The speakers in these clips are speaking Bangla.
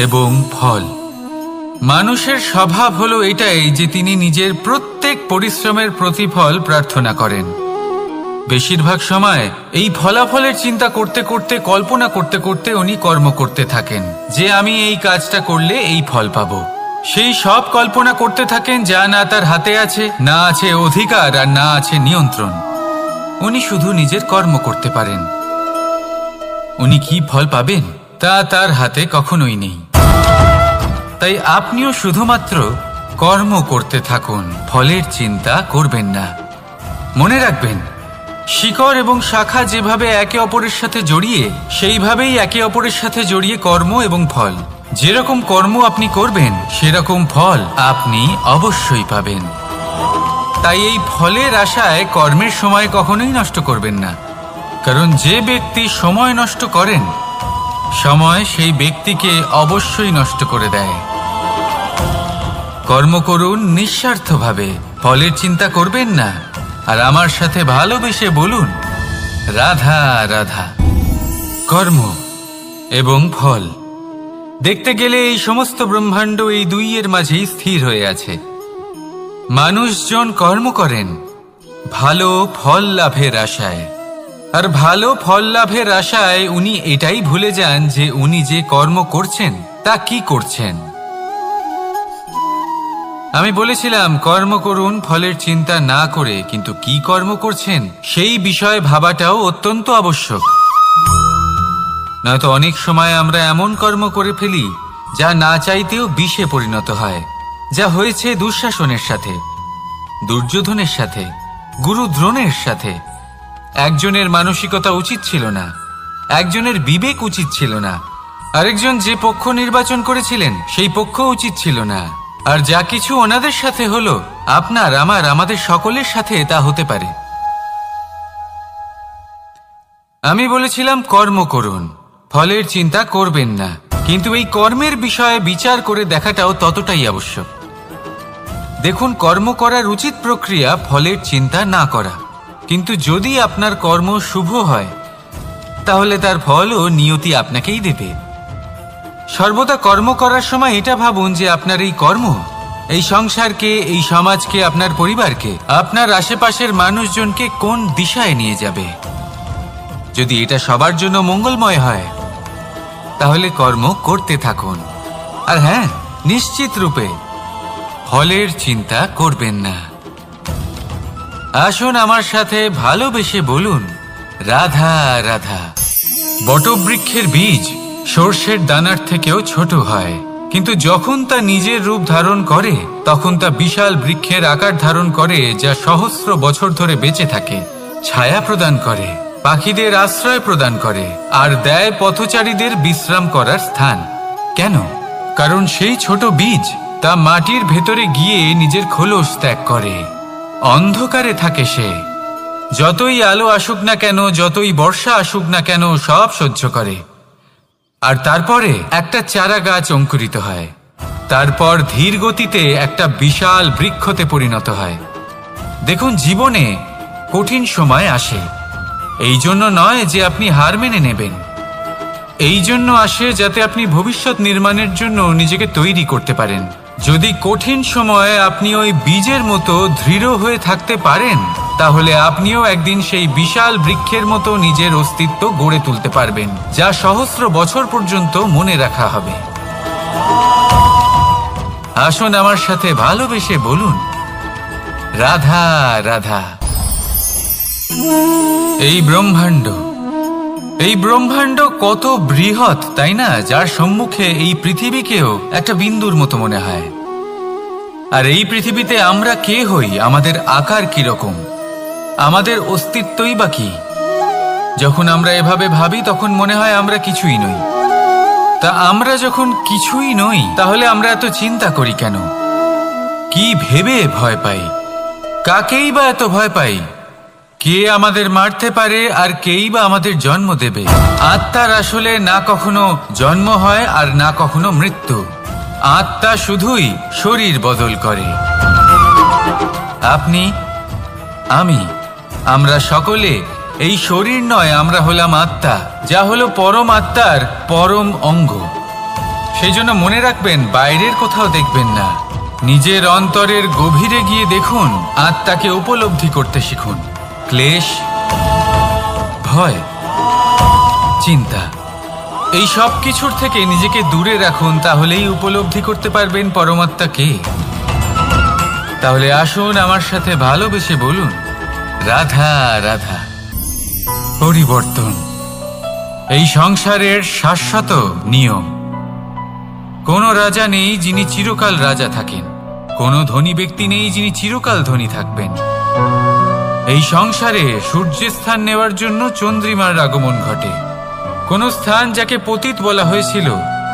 এবং ফল। মানুষের স্বভাব হলো এটাই যে তিনি নিজের প্রত্যেক পরিশ্রমের প্রতিফল প্রার্থনা করেন। বেশিরভাগ সময় এই ফলাফলের চিন্তা করতে করতে, কল্পনা করতে করতে উনি কর্ম করতে থাকেন যে আমি এই কাজটা করলে এই ফল পাবো। সেই সব কল্পনা করতে থাকেন যা না তার হাতে আছে, না আছে অধিকার, আর না আছে নিয়ন্ত্রণ। উনি শুধু নিজের কর্ম করতে পারেন। উনি কি ফল পাবেন তা তার হাতে কখনোই নেই। তাই আপনিও শুধুমাত্র কর্ম করতে থাকুন, ফলের চিন্তা করবেন না। মনে রাখবেন, শিকড় এবং শাখা যেভাবে একে অপরের সাথে জড়িয়ে, সেইভাবেই একে অপরের সাথে জড়িয়ে কর্ম এবং ফল। যেরকম কর্ম আপনি করবেন সেরকম ফল আপনি অবশ্যই পাবেন। তাই এই ফলের আশায় কর্মের সময় কখনোই নষ্ট করবেন না, কারণ যে ব্যক্তি সময় নষ্ট করেন, সময় সেই ব্যক্তিকে অবশ্যই নষ্ট করে দেয়। কর্ম করুন নিঃস্বার্থভাবে, ফলের চিন্তা করবেন না, আর আমার সাথে ভালোবেসে বলুন রাধা রাধা। কর্ম এবং ফল। দেখতে গেলে এই সমস্ত ব্রহ্মাণ্ড এই দুইয়ের মাঝেই স্থির হয়ে আছে। মানুষজন কর্ম করেন ভালো ফল লাভের আশায়, আর ভালো ফল লাভের আশায় উনি এটাই ভুলে যান যে উনি যে কর্ম করছেন তা কি করছেন। আমি বলেছিলাম কর্ম করুন ফলের চিন্তা না করে, কিন্তু কি কর্ম করছেন সেই বিষয়ে ভাবাটাও অত্যন্ত আবশ্যক। নয়তো অনেক সময় আমরা এমন কর্ম করে ফেলি যা না চাইতেও বিষে পরিণত হয়, যা হয়েছে দুঃশাসনের সাথে, দুর্যোধনের সাথে, গুরু দ্রোণের সাথে। একজনের মানসিকতা উচিত ছিল না, একজনের বিবেক উচিত ছিল না, আরেকজন যে পক্ষ নির্বাচন করেছিলেন সেই পক্ষ উচিত ছিল না। আর যা কিছু ওনাদের সাথে হলো, আপনার, আমার, আমাদের সকলের সাথে তা হতে পারে। আমি বলেছিলাম কর্ম করুন, ফলের চিন্তা করবেন না, কিন্তু এই কর্মের বিষয়ে বিচার করে দেখাটাও ততটাই আবশ্যক। দেখুন, কর্ম করার উচিত প্রক্রিয়া ফলের চিন্তা না করা, কিন্তু যদি আপনার কর্ম শুভ হয় তাহলে তার ফলও নিয়তি আপনাকেই দেবে। সর্বদা কর্ম করার সময় এটা ভাবুন যে আপনার এই কর্ম এই সংসারকে, এই সমাজকে, আপনার পরিবারকে, আপনার আশেপাশের মানুষজনকে কোন দিশায় নিয়ে যাবে। যদি এটা সবার জন্য মঙ্গলময় হয় তাহলে কর্ম করতে থাকুন। আর হ্যাঁ, নিশ্চিত রূপে ফলের চিন্তা করবেন না। আসুন আমার সাথে ভালোবেসে বলুন রাধা রাধা। বটবৃক্ষের বীজ সর্ষের দানার থেকেও ছোট হয়, কিন্তু যখন তা নিজের রূপ ধারণ করে তখন তা বিশাল বৃক্ষের আকার ধারণ করে, যা সহস্র বছর ধরে বেঁচে থাকে, ছায়া প্রদান করে, পাখিদের আশ্রয় প্রদান করে, আর দেয় পথচারীদের বিশ্রাম করার স্থান। কেন? কারণ সেই ছোট বীজ তা মাটির ভেতরে গিয়ে নিজের খোলস ত্যাগ করে। অন্ধকারে থাকে সে, যতই আলো আসুক না কেন, যতই বর্ষা আসুক না কেন, সব সহ্য করে। আর তারপরে একটা চারা গাছ অঙ্কুরিত হয়, তারপর ধীর গতিতে একটা বিশাল বৃক্ষতে পরিণত হয়। দেখুন, জীবনে কঠিন সময় আসে, এই জন্য নয় যে আপনি হার মেনে নেবেন, এই জন্য আসে যাতে আপনি ভবিষ্যৎ নির্মাণের জন্য নিজেকে তৈরি করতে পারেন। যদি কঠিন সময়ে আপনি ওই বীজের মতো দৃঢ় হয়ে থাকতে পারেন, তাহলে আপনিও একদিন সেই বিশাল বৃক্ষের মতো নিজের অস্তিত্ব গড়ে তুলতে পারবেন, যা সহস্র বছর পর্যন্ত মনে রাখা হবে। আসুন আমার সাথে ভালোবেসে বলুন রাধা রাধা। এই ব্রহ্মাণ্ড কত বৃহৎ, তাই না? যার সম্মুখে এই পৃথিবীকেও একটা বিন্দুর মতো মনে হয়। আর এই পৃথিবীতে আমরা কে হই, আমাদের আকার কিরকম, আমাদের অস্তিত্বই বা কি? যখন আমরা এভাবে ভাবি তখন মনে হয় আমরা কিছুই নই। তা আমরা যখন কিছুই নই, তাহলে আমরা এত চিন্তা করি কেন? কি ভেবে ভয় পাই? কাকেই বা এত ভয় পাই? কে আমাদের মারতে পারে আর কেই বা আমাদের জন্ম দেবে? আত্মার আসলে না কখনো জন্ম হয় আর না কখনো মৃত্যু। আত্মা শুধুই শরীর বদল করে। আপনি, আমি, আমরা সকলে এই শরীর নয়, আমরা হলাম আত্মা, যা হলো পরম আত্মার পরম অঙ্গ। সেই জন্য মনে রাখবেন, বাইরের কোথাও দেখবেন না, নিজের অন্তরের গভীরে গিয়ে দেখুন, আত্মাকে উপলব্ধি করতে শিখুন। ক্লেশ, ভয়, চিন্তা, এই সব কিছুর থেকে নিজেকে দূরে রাখুন, তাহলেই উপলব্ধি করতে পারবেন পরমাত্মাকে। তাহলে আসুন আমার সাথে ভালোবেসে বলুন, রাধা রাধা। পরিবর্তন এই সংসারের শাশ্বত নিয়ম। কোনো রাজা নেই যিনি চিরকাল রাজা থাকেন, কোনো ধনী ব্যক্তি নেই যিনি চিরকাল ধনী থাকবেন। এই সংসারে সূর্যের স্থান নেওয়ার জন্য চন্দ্রিমার আগমন ঘটে। কোন স্থান যাকে পতিত বলা হয়েছিল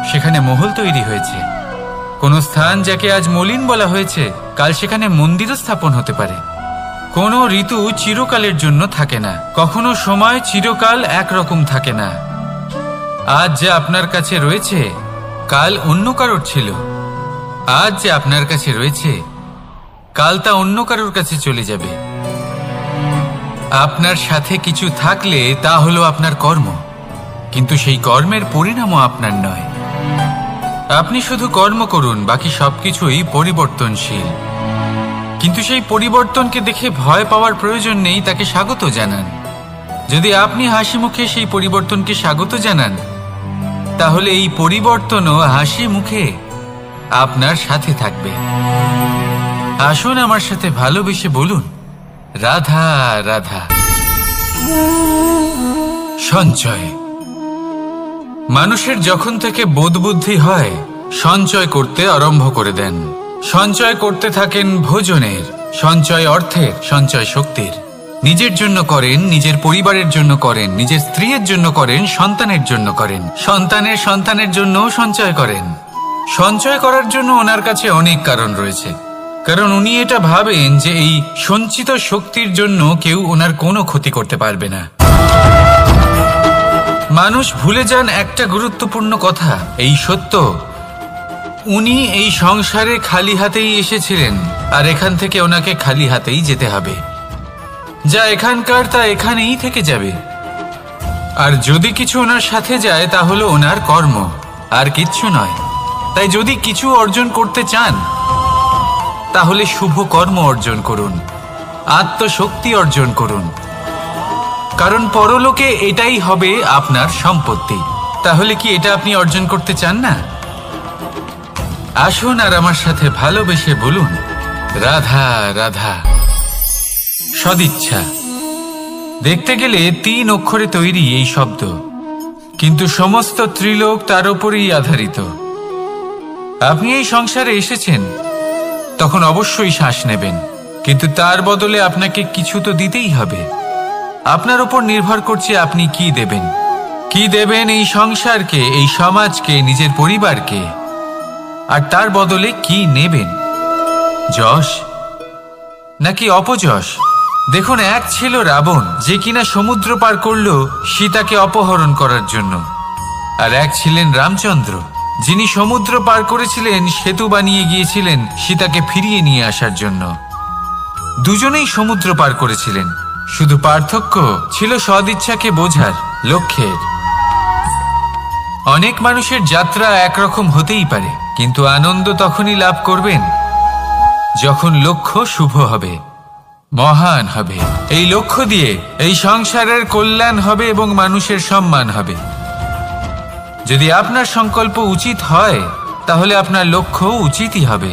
সেখানে মহল তৈরি হয়েছে। কোন স্থান যাকে আজ মলিন বলা হয়েছে কাল সেখানে মন্দিরও স্থাপন হতে পারে। কোনো ঋতু চিরকালের জন্য থাকে না, কখনো সময় চিরকাল একরকম থাকে না। আজ যে আপনার কাছে রয়েছে কাল অন্য কারোর ছিল, আজ যে আপনার কাছে রয়েছে কাল তা অন্য কারোর কাছে চলে যাবে। আপনার সাথে কিছু থাকলে তা হলো আপনার কর্ম, কিন্তু সেই কর্মের পরিণামও আপনার নয়। আপনি শুধু কর্ম করুন, বাকি সবকিছুই পরিবর্তনশীল। কিন্তু সেই পরিবর্তনকে দেখে ভয় পাওয়ার প্রয়োজন নেই, তাকে স্বাগত জানান। যদি আপনি হাসি মুখে সেই পরিবর্তনকে স্বাগত জানান, তাহলে এই পরিবর্তনও হাসি মুখে আপনার সাথে থাকবে। আসুন আমার সাথে ভালোবেসে বলুন, রাধা রাধা। সঞ্চয়। মানুষের যখন থেকে বোধবুদ্ধি হয় সঞ্চয় করতে আরম্ভ করে দেন। সঞ্চয় করতে থাকেন ভোজনের, সঞ্চয় অর্থের, সঞ্চয় শক্তির। নিজের জন্য করেন, নিজের পরিবারের জন্য করেন, নিজের স্ত্রীর জন্য করেন, সন্তানের জন্য করেন, সন্তানের সন্তানের জন্যও সঞ্চয় করেন। সঞ্চয় করার জন্য ওনার কাছে অনেক কারণ রয়েছে, কারণ উনি এটা ভাবেন যে এই সঞ্চিত শক্তির জন্য কেউ ওনার কোনো ক্ষতি করতে পারবে না। মানুষ ভুলে যান একটা গুরুত্বপূর্ণ কথা, এই সত্য, উনি এই সংসারে খালি হাতেই এসেছিলেন, আর এখান থেকে ওনাকে খালি হাতেই যেতে হবে। যা এখানকার তা এখানেই থেকে যাবে। আর যদি কিছু ওনার সাথে যায় তা হলো ওনার কর্ম, আর কিচ্ছু নয়। তাই যদি কিছু অর্জন করতে চান তাহলে শুভ কর্ম অর্জন করুন, আত্মশক্তি অর্জন করুন, কারণ পরলোকে এটাই হবে আপনার সম্পত্তি। তাহলে কি এটা আপনি অর্জন করতে চান না? আসুন আর আমার সাথে ভালোবেসে বলুন, রাধা রাধা। সদিচ্ছা। দেখতে গেলে 3 অক্ষরে তৈরি এই শব্দ, কিন্তু সমস্ত ত্রিলোক তার উপরেই আধারিত। আপনি এই সংসারে এসেছেন, তখন অবশ্যই শ্বাস নেবেন, কিন্তু তার বদলে আপনাকে কিছু তো দিতেই হবে। আপনার উপর নির্ভর করছে আপনি কি দেবেন। কি দেবেন এই সংসারকে, এই সমাজকে, নিজের পরিবারকে, আর তার বদলে কি নেবেন? যশ নাকি অপযশ? দেখুন, এক ছিল রাবণ, যে কিনা সমুদ্র পার করল সীতাকে অপহরণ করার জন্য, আর এক ছিলেন রামচন্দ্র, যিনি সমুদ্র পার করেছিলেন, সেতু বানিয়ে গিয়েছিলেন সীতাকে ফিরিয়ে নিয়ে আসার জন্য। দুজনেই সমুদ্র পার করেছিলেন, শুধু পার্থক্য ছিল সদিচ্ছাকে বোঝার, লক্ষ্যের। অনেক মানুষের যাত্রা একরকম হতেই পারে, কিন্তু আনন্দ তখনই লাভ করবেন যখন লক্ষ্য শুভ হবে, মহান হবে। এই লক্ষ্য দিয়ে এই সংসারের কল্যাণ হবে এবং মানুষের সম্মান হবে। যদি আপনার সংকল্প উচিত হয় তাহলে আপনার লক্ষ্য উচিতই হবে,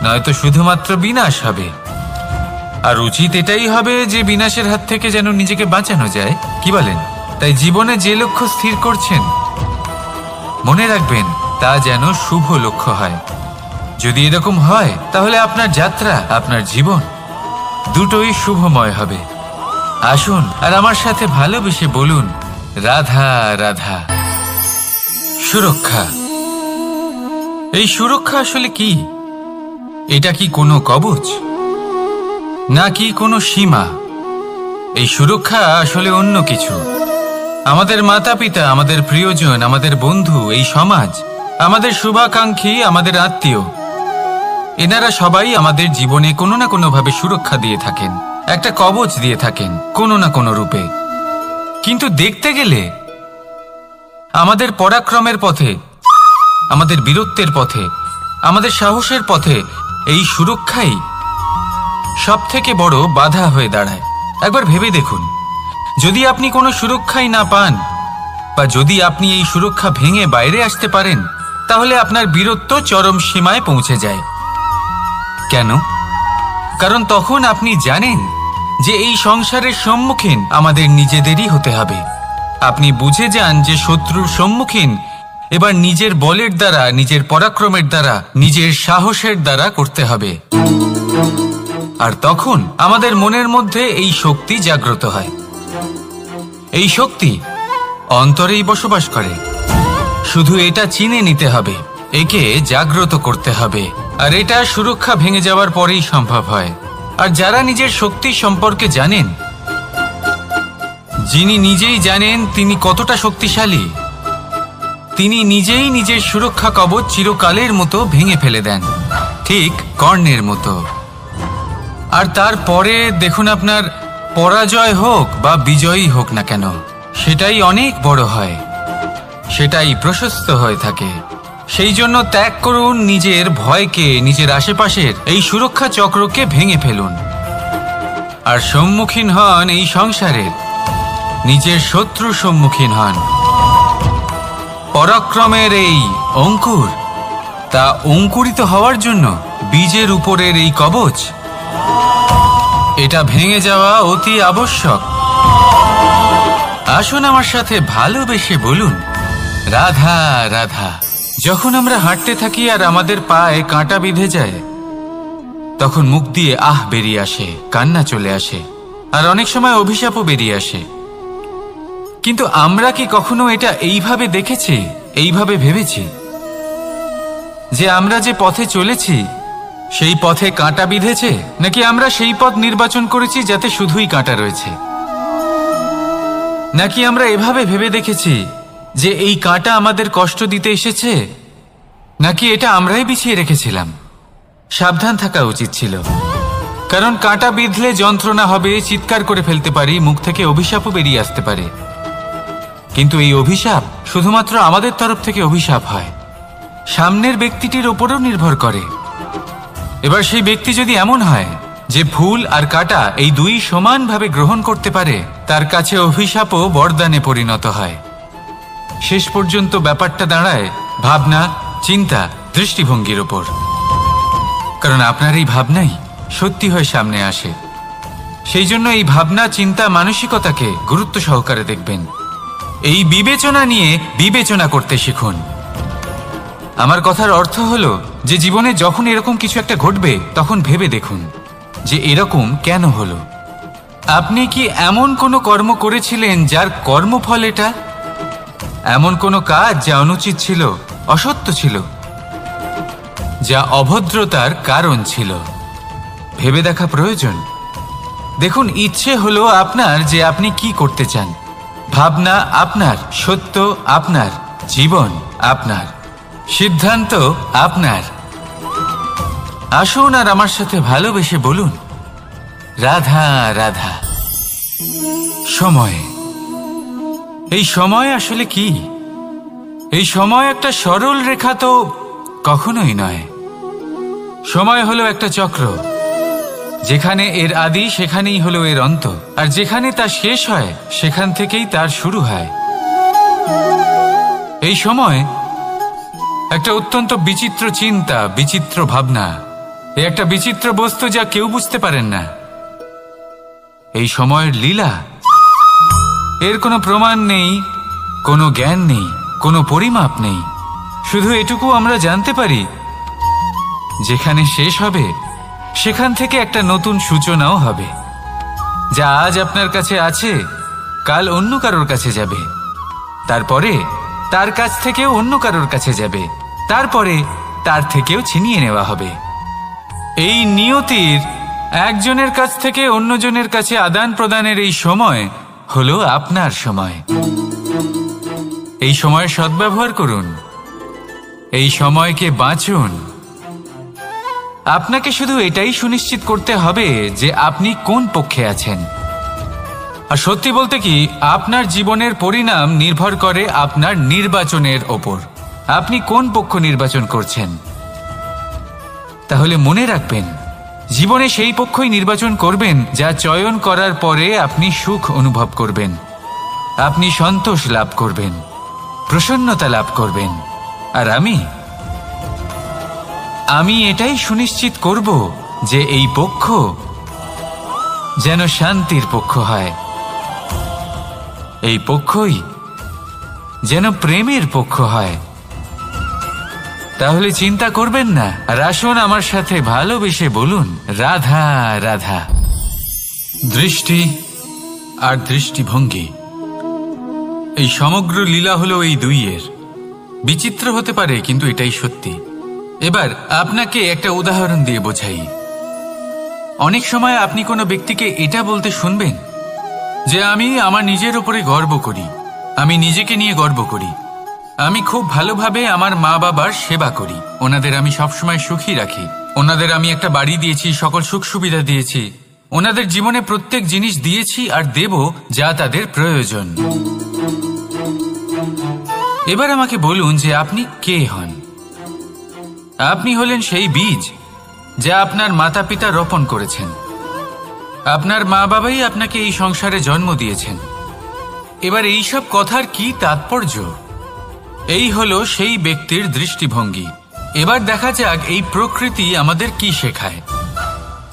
নয়তো শুধুমাত্র বিনাশ হবে। আর উচিত এটাই হবে যে বিনাশের হাত থেকে যেন নিজেকে বাঁচানো যায়, কি বলেন? তাই জীবনে যে লক্ষ্য স্থির করছেন মনে রাখবেন তা যেন শুভ লক্ষ্য হয়। যদি এরকম হয় তাহলে আপনার যাত্রা, আপনার জীবন দুটোই শুভময় হবে। আসুন আর আমার সাথে ভালোবেসে বলুন, রাধা রাধা। সুরক্ষা। এই সুরক্ষা আসলে কি? এটা কি কোনো কবচ নাকি কোনো সীমা? এই সুরক্ষা আসলে অন্য কিছু। আমাদের মাতা পিতা, আমাদের প্রিয়জন, আমাদের বন্ধু, এই সমাজ, আমাদের শুভাকাঙ্ক্ষী, আমাদের আত্মীয়, এনারা সবাই আমাদের জীবনে কোনো না কোনো ভাবে সুরক্ষা দিয়ে থাকেন, একটা কবচ দিয়ে থাকেন কোনো না কোনো রূপে। কিন্তু দেখতে গেলে আমাদের পরাক্রমের পথে আমাদের বীরত্বের পথে, আমাদের সাহসের পথে এই সুরক্ষাই সব থেকে বড় বাধা হয়ে দাঁড়ায়। একবার ভেবে দেখুন, যদি আপনি কোনো সুরক্ষাই না পান, বা যদি আপনি এই সুরক্ষা ভেঙে বাইরে আসতে পারেন, তাহলে আপনার বীরত্ব চরম সীমায় পৌঁছে যায়। কেন? কারণ তখন আপনি জানেন যে এই সংসারের সম্মুখীন আমাদের নিজেদেরই হতে হবে। আপনি বুঝে যান যে শত্রুর সম্মুখীন এবার নিজের বলের দ্বারা, নিজের পরাক্রমের দ্বারা, নিজের সাহসের দ্বারা করতে হবে। আর তখন আমাদের মনের মধ্যে এই শক্তি জাগ্রত হয়। এই শক্তি অন্তরেই বসবাস করে। শুধু এটা চিনে নিতে হবে, একে জাগ্রত করতে হবে। আর এটা সুরক্ষা ভেঙে যাওয়ার পরেই সম্ভব হয়। আর যারা নিজের শক্তি সম্পর্কে জানেন, যিনি নিজেই জানেন তিনি কতটা শক্তিশালী, তিনি নিজেই নিজের সুরক্ষা কবচ চিরকালের মতো ভেঙে ফেলে দেন, ঠিক কর্ণের মতো। আর তারপরে দেখুন, আপনার পরাজয় হোক বা বিজয়ী হোক না কেন, সেটাই অনেক বড় হয়, সেটাই প্রশস্ত হয়ে থাকে। সেই জন্য ত্যাগ করুন নিজের ভয়কে, নিজের আশেপাশের এই সুরক্ষা চক্রকে ভেঙে ফেলুন, আর সম্মুখীন হন এই সংসারের নিজের শত্রুর সম্মুখীন হন। পরাক্রমের এই অঙ্কুর, তা অঙ্কুরিত হওয়ার জন্য বীজের উপরের এই কবচ, এটা ভেঙে যাওয়া অতি আবশ্যক। আসুন আমার সাথে ভালোবেসে বলুন, রাধা রাধা। যখন আমরা হাঁটতে থাকি আর আমাদের পায়ে কাঁটা বিঁধে যায়, তখন মুখ দিয়ে আহ বেরিয়ে আসে, কান্না চলে আসে, আর অনেক সময় অভিশাপও বেরিয়ে আসে। কিন্তু আমরা কি কখনো এটা এইভাবে দেখেছি, এইভাবে ভেবেছি যে আমরা যে পথে চলেছি সেই পথে কাঁটা বিঁধেছে, নাকি আমরা সেই পথ নির্বাচন করেছি যাতে শুধুই কাঁটা রয়েছে? নাকি আমরা এভাবে ভেবে দেখেছি যে এই কাঁটা আমাদের কষ্ট দিতে এসেছে, নাকি এটা আমরাই বিছিয়ে রেখেছিলাম? সাবধান থাকা উচিত ছিল, কারণ কাঁটা বিঁধলে যন্ত্রণা হবে, চিৎকার করে ফেলতে পারি, মুখ থেকে অভিশাপও বেরিয়ে আসতে পারে। কিন্তু এই অভিশাপ শুধুমাত্র আমাদের তরফ থেকে অভিশাপ হয়, সামনের ব্যক্তিটির ওপরও নির্ভর করে। এবার সেই ব্যক্তি যদি এমন হয় যে ফুল আর কাঁটা এই দুই সমানভাবে গ্রহণ করতে পারে, তার কাছে অভিশাপও বরদানে পরিণত হয়। শেষ পর্যন্ত ব্যাপারটা দাঁড়ায় ভাবনা, চিন্তা, দৃষ্টিভঙ্গির ওপর। কারণ আপনার এই ভাবনাই সত্যি হয়ে সামনে আসে। সেই জন্য এই ভাবনা, চিন্তা, মানসিকতাকে গুরুত্ব সহকারে দেখবেন। এই বিবেচনা নিয়ে বিবেচনা করতে শিখুন। আমার কথার অর্থ হলো যে জীবনে যখন এরকম কিছু একটা ঘটবে, তখন ভেবে দেখুন যে এরকম কেন হলো। আপনি কি এমন কোনো কর্ম করেছিলেন যার কর্মফল এটা? এমন কোনো কাজ যা অনুচিত ছিল, অসত্য ছিল, যা অভদ্রতার কারণ ছিল? ভেবে দেখা প্রয়োজন। দেখুন, ইচ্ছে হলো আপনার যে আপনি কি করতে চান, ভাবনা আপনার, সত্য আপনার, জীবন আপনার, সিদ্ধান্ত আপনার। আসুন আর আমার সাথে ভালোবেসে বলুন, রাধা রাধা। সময়, এই সময় আসলে কি? এই সময় একটা সরল রেখা তো কখনোই নয়। সময় হলো একটা চক্র, যেখানে এর আদি সেখানেই হলো এর অন্ত, আর যেখানে তা শেষ হয় সেখান থেকেই তার শুরু হয়। এই সময় একটা অত্যন্ত বিচিত্র চিন্তা, বিচিত্র ভাবনা, একটা বিচিত্র বস্তু যা কেউ বুঝতে পারেন না। এই সময়ের লীলা, এর কোনো প্রমাণ নেই, কোনো জ্ঞান নেই, কোনো পরিমাপ নেই। শুধু এটুকু আমরা জানতে পারি, যেখানে শেষ হবে সেখান থেকে একটা নতুন সূচনাও হবে। যা আজ আপনার কাছে আছে, কাল অন্য কারোর কাছে যাবে, তারপরে তার কাছ থেকেও অন্য কারোর কাছে যাবে, তারপরে তার থেকেও ছিনিয়ে নেওয়া হবে। এই নিয়তির একজনের কাছ থেকে অন্যজনের কাছে আদান প্রদানের এই সময় হলো আপনার সময়। এই সময়ের সদ্ব্যবহার করুন, এই সময়কে বাঁচুন। আপনাকে শুধু এটাই সুনিশ্চিত করতে হবে যে আপনি কোন পক্ষে আছেন। আর সত্যি বলতে কি, আপনার জীবনের পরিণাম নির্ভর করে আপনার নির্বাচনের ওপর। আপনি কোন পক্ষ নির্বাচন করছেন। তাহলে মনে রাখবেন, জীবনে সেই পক্ষই নির্বাচন করবেন যা চয়ন করার পরে আপনি সুখ অনুভব করবেন, আপনি সন্তোষ লাভ করবেন, প্রসন্নতা লাভ করবেন। আর আমি এটাই সুনিশ্চিত করব যে এই পক্ষ যেন শান্তির পক্ষ হয়, এই পক্ষই যেন প্রেমের পক্ষ হয়। তাহলে চিন্তা করবেন না, আর আসুন আমার সাথে ভালোবেসে বলুন, রাধা রাধা। দৃষ্টি আর দৃষ্টিভঙ্গি, এই সমগ্র লীলা হলো এই দুইয়ের। বিচিত্র হতে পারে, কিন্তু এটাই সত্যি। এবার আপনাকে একটা উদাহরণ দিয়ে বোঝাই। অনেক সময় আপনি কোনো ব্যক্তিকে এটা বলতে শুনবেন যে আমি আমার নিজের উপরে গর্ব করি, আমি নিজেকে নিয়ে গর্ব করি, আমি খুব ভালোভাবে আমার মা বাবার সেবা করি, ওনাদের আমি সবসময় সুখী রাখি, ওনাদের আমি একটা বাড়ি দিয়েছি, সকল সুখ সুবিধা দিয়েছি, ওনাদের জীবনে প্রত্যেক জিনিস দিয়েছি আর দেব যা তাদের প্রয়োজন। এবার আমাকে বলুন যে আপনি কে হন। আপনি হলেন সেই বীজ যা আপনার মাতা পিতা রোপণ করেছেন। আপনার মা বাবাই আপনাকে এই সংসারে জন্ম দিয়েছেন। এবার এইসব কথার কি তাৎপর্য? এই হলো সেই ব্যক্তির দৃষ্টিভঙ্গি। এবার দেখা যাক এই প্রকৃতি আমাদের কি শেখায়।